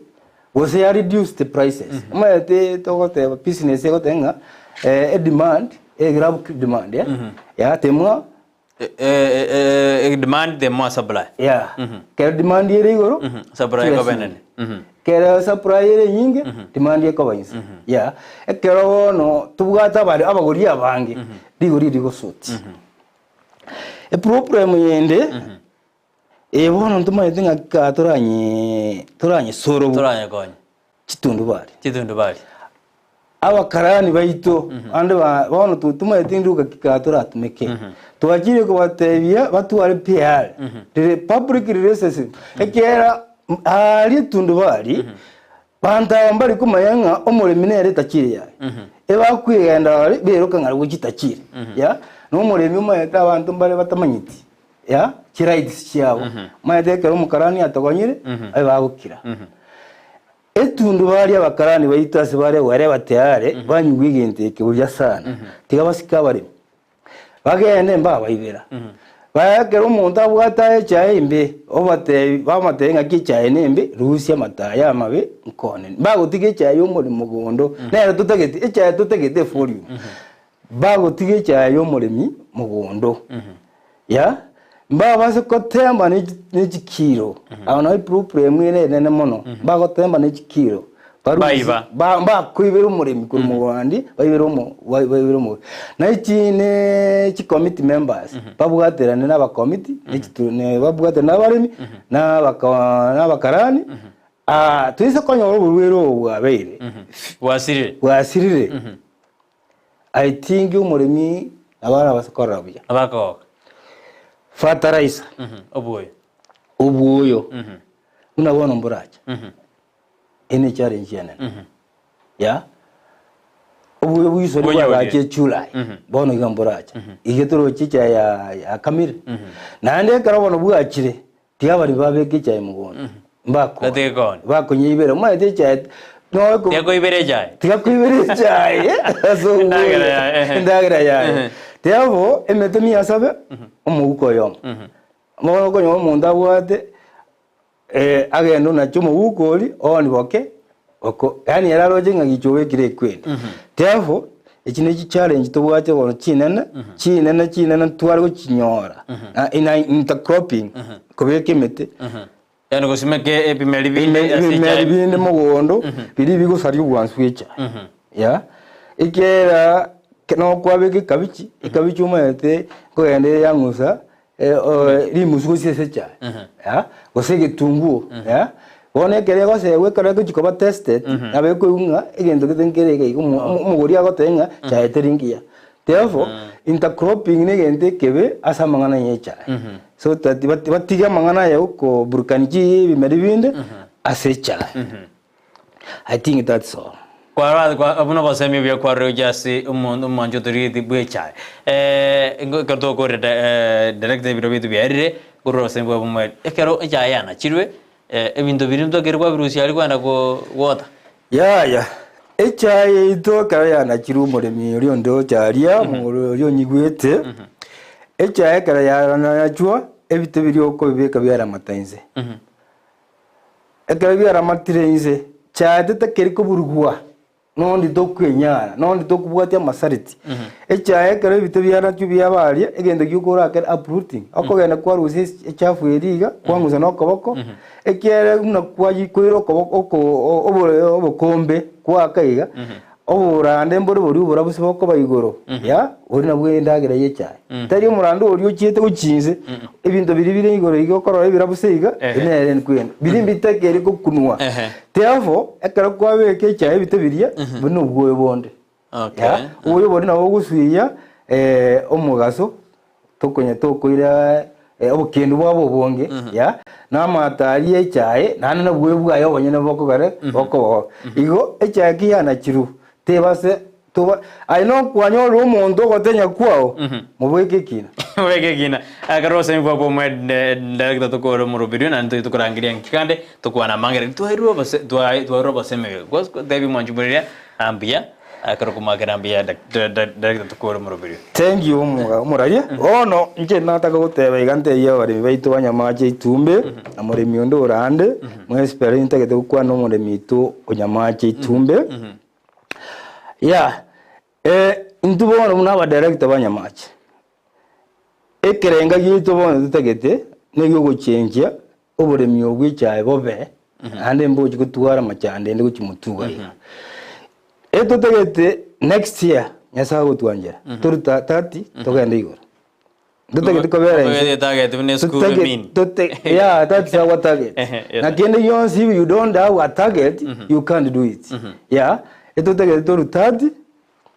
wose ya reduce the prices mayete to gote business gotenga demand grab demand ya temwa demand the more supply kera demand yere igoro supply ko benene kera supply yere nyinge demand yeko bayinse kera wono tubwata bari abagori abange digori digosoti problem yende wono ntuma yetinga ka turanye soro turanye konye chitundu bari abakarani baito ande bono tutuma yetinduka kikatura tumeke twakire ko batebya batware PR the public relationship ekera ari tundu bari banta mbari kumayanga omurimi nere takire ya eba kwigenda bari beruka ngari gukitakire ya no murimi umayeta abantu mbari batamanyiti ya kirights cyabo mayete umukarani atagonyire abagukira etundu bari abakarani bayitase bare ware bateare banyugigenteke burya sana tiga basika bari bagene mba bayibera bagera umuntu abwataye cyaye imbe obate bamatenga kicaye nembe Russia mataya amabe nkone bagutige cyaye umuri mugondo nero tutagete cyaye tutagete volume bagutige cyaye umurimi mugondo ya mbabase ko temba ni kilo abana problem ene mono bagotemba ni kilo ba kwibera umurimi kuri mu Rwanda bayibera mu na ikine ki committee members babwaterane n'aba committee n'ikitune babwaterane n'abarimi n'abakarani twise konyo urwero bwabere wasirire I think umurimi abana basakora bya abako fertilizer ubuyo unabona mburaje ene challenge yana ya ubuyo bwisori bwaje July bono igamburaje igetoro chicha ya kamire nande karabona bwakire tiabari babeke cyaye mugondo mbako bako nyibera mwe cyaye no ko yego ibere cyaye tiga kwibere cyaye so ndagara ya tiabo emetemi asabe umuguko yo mwono ko nyo munda bwate agendo na chumo bukoli oni boke oko yani yararoje ngagichowe kire kwenda tiabo ikine ki challenge tubwate wono chinene twari go kinyora ina intercropping kobeke mete yani gosimeke epimeri binde mugondo biri bigo sari gwanswicha ya ikera no kwabeke kabichi ikabichi umayete ko yande yangusa rimusugo sesecha ya gosege tungu ya wone kere go sewe kare ko chikoba tested abe ko unga egendo ketengerege umugori agotenga chaeteringia therefore intercropping ne gente kebe asa mangana yecha so tati batiga mangana ya uko burkaniji bimeri binde asecha I think that's all kwa abuna basemi bya kwa rojasi umuntu turi bwecha ngato ko direct biro bitu byarire guroro sembo bumwe ekero ijayana chirwe ebintu birimto gerwa birusi ari kwanda ko wota ya echaye itoka yana chiru muremi uri ndo charia muri onyigwete echaye kara yana yachwa ebite biri oko bibeka byara matainze ekara byara matirenze chade takeri ko burugwa nondi tokwenyana nondi tokubwatia masariti echae kare bitabiana tubia baria egende gyukora akere uprooting akogenda kwa rusi echafu eriga kwanguza nokoboko ekiere muna kwaji kwiro koboko obokombe kwa kaiga oburande mbori bori burabusi boko bayigoro ya ori nabwe ndagera yechae tari umurando ori ochiete guchinze ebintu biri igoro igokora ebirabusiga enere nkwenda biri bitekere kokunwa teavo ekara kwabeke chae bitabiria buno bwoye bonde okay uyo bori nabo gusuya omugaso tokonya tokoira obukendu bwabo bonge ya namatari echae nana nabwe bwayo bonyene boko gare boko igo echae kiyana chiru tebase toba aino kwanyoro umuntu gotenya kwao mubweke kina mubweke kina akarose mva po mwe director tokoro murubirio na nto tukurangiria nkande tukwana mangere twairo base twairo base me gos debi manjuburia ambia akarukumakira ambia director tokoro murubirio. Thank you muraria ono nje nataka guteba igante iyo bari baitu Nyamache itumbe na murimi ondo urande mwe experience tegete kwa no murimi tu Nyamache itumbe intubona muna ba director ba Nyamache ekerenga gitu bona tutegete negyo guchenjia oburemi obwichaye bobe ande mboje gutwara machande ndi gukimutuga eto tegete next year nyasa gutwanjera turuta 30 togenda igoro tutegete ko bere target ne school mean that's our target na kende yonsi if you don't have a target you can't do it eto tegete turuta 30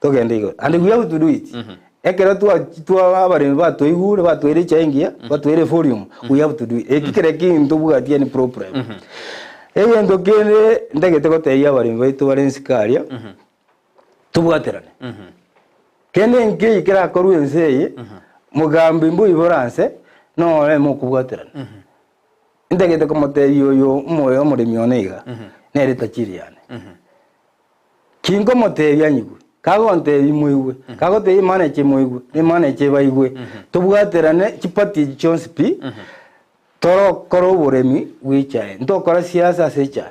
togenda igoro and we have to do it ekera tu abare bato igure bato ere chengia bato ere volume we have to do it ekikere kintu bugati ni problem ndo kene ndegete ko teya abare baito barenskaria tubwaterane kene nke ikira koru enseye mugambi mbu iboranse no mo kubwaterane ndegete ko moteyo yo moyo muri mioniga nere takiriane kingo moteyo anyigu kagonte imwewe kagote imane chemwewe imane chebaigwe tubwaterane chipati chonspi toro koro buremi wichae ndokora siasa secha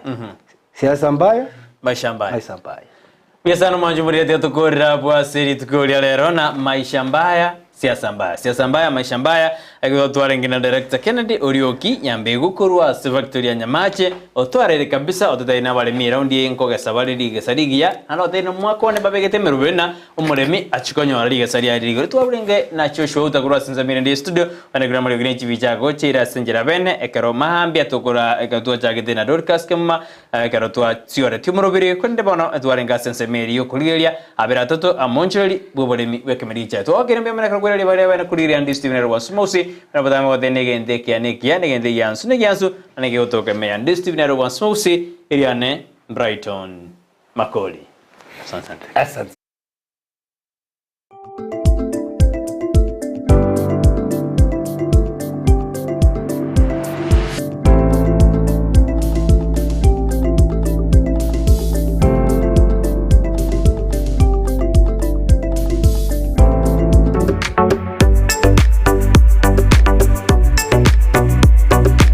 siasa mbaya maisha mbaya Biasano manjumuri ya tukorira bwa siri tukoria lero na maisha mbaya siasa mbaya maisha mbaya akiwa twarengina director Kennedy Orioki Nyambego kurwa Victoria Nyamache otwarere kabisa otutaina bale mi round yenko gasabali liga sarigia hano tena mwako ne babegete merubena umuremi achikonyo liga saria liga twaburenge na chosho utakurwa sinza mirende studio anagrama liga nchi bichago chira senjera bene ekero mahambia tokora ekatwa chagete na broadcast kama ekero twa tiore timurubiri konde bono twarenga sense meri yokuliria abera toto amoncheli boboremi wekemericha to ogerembe mana kweli bale bana kuliria Ndizi wasmosi na badama wade negende kia negende yansu nege otoke me Ndizi wasmosi iriane Brighton Makoli. Asante.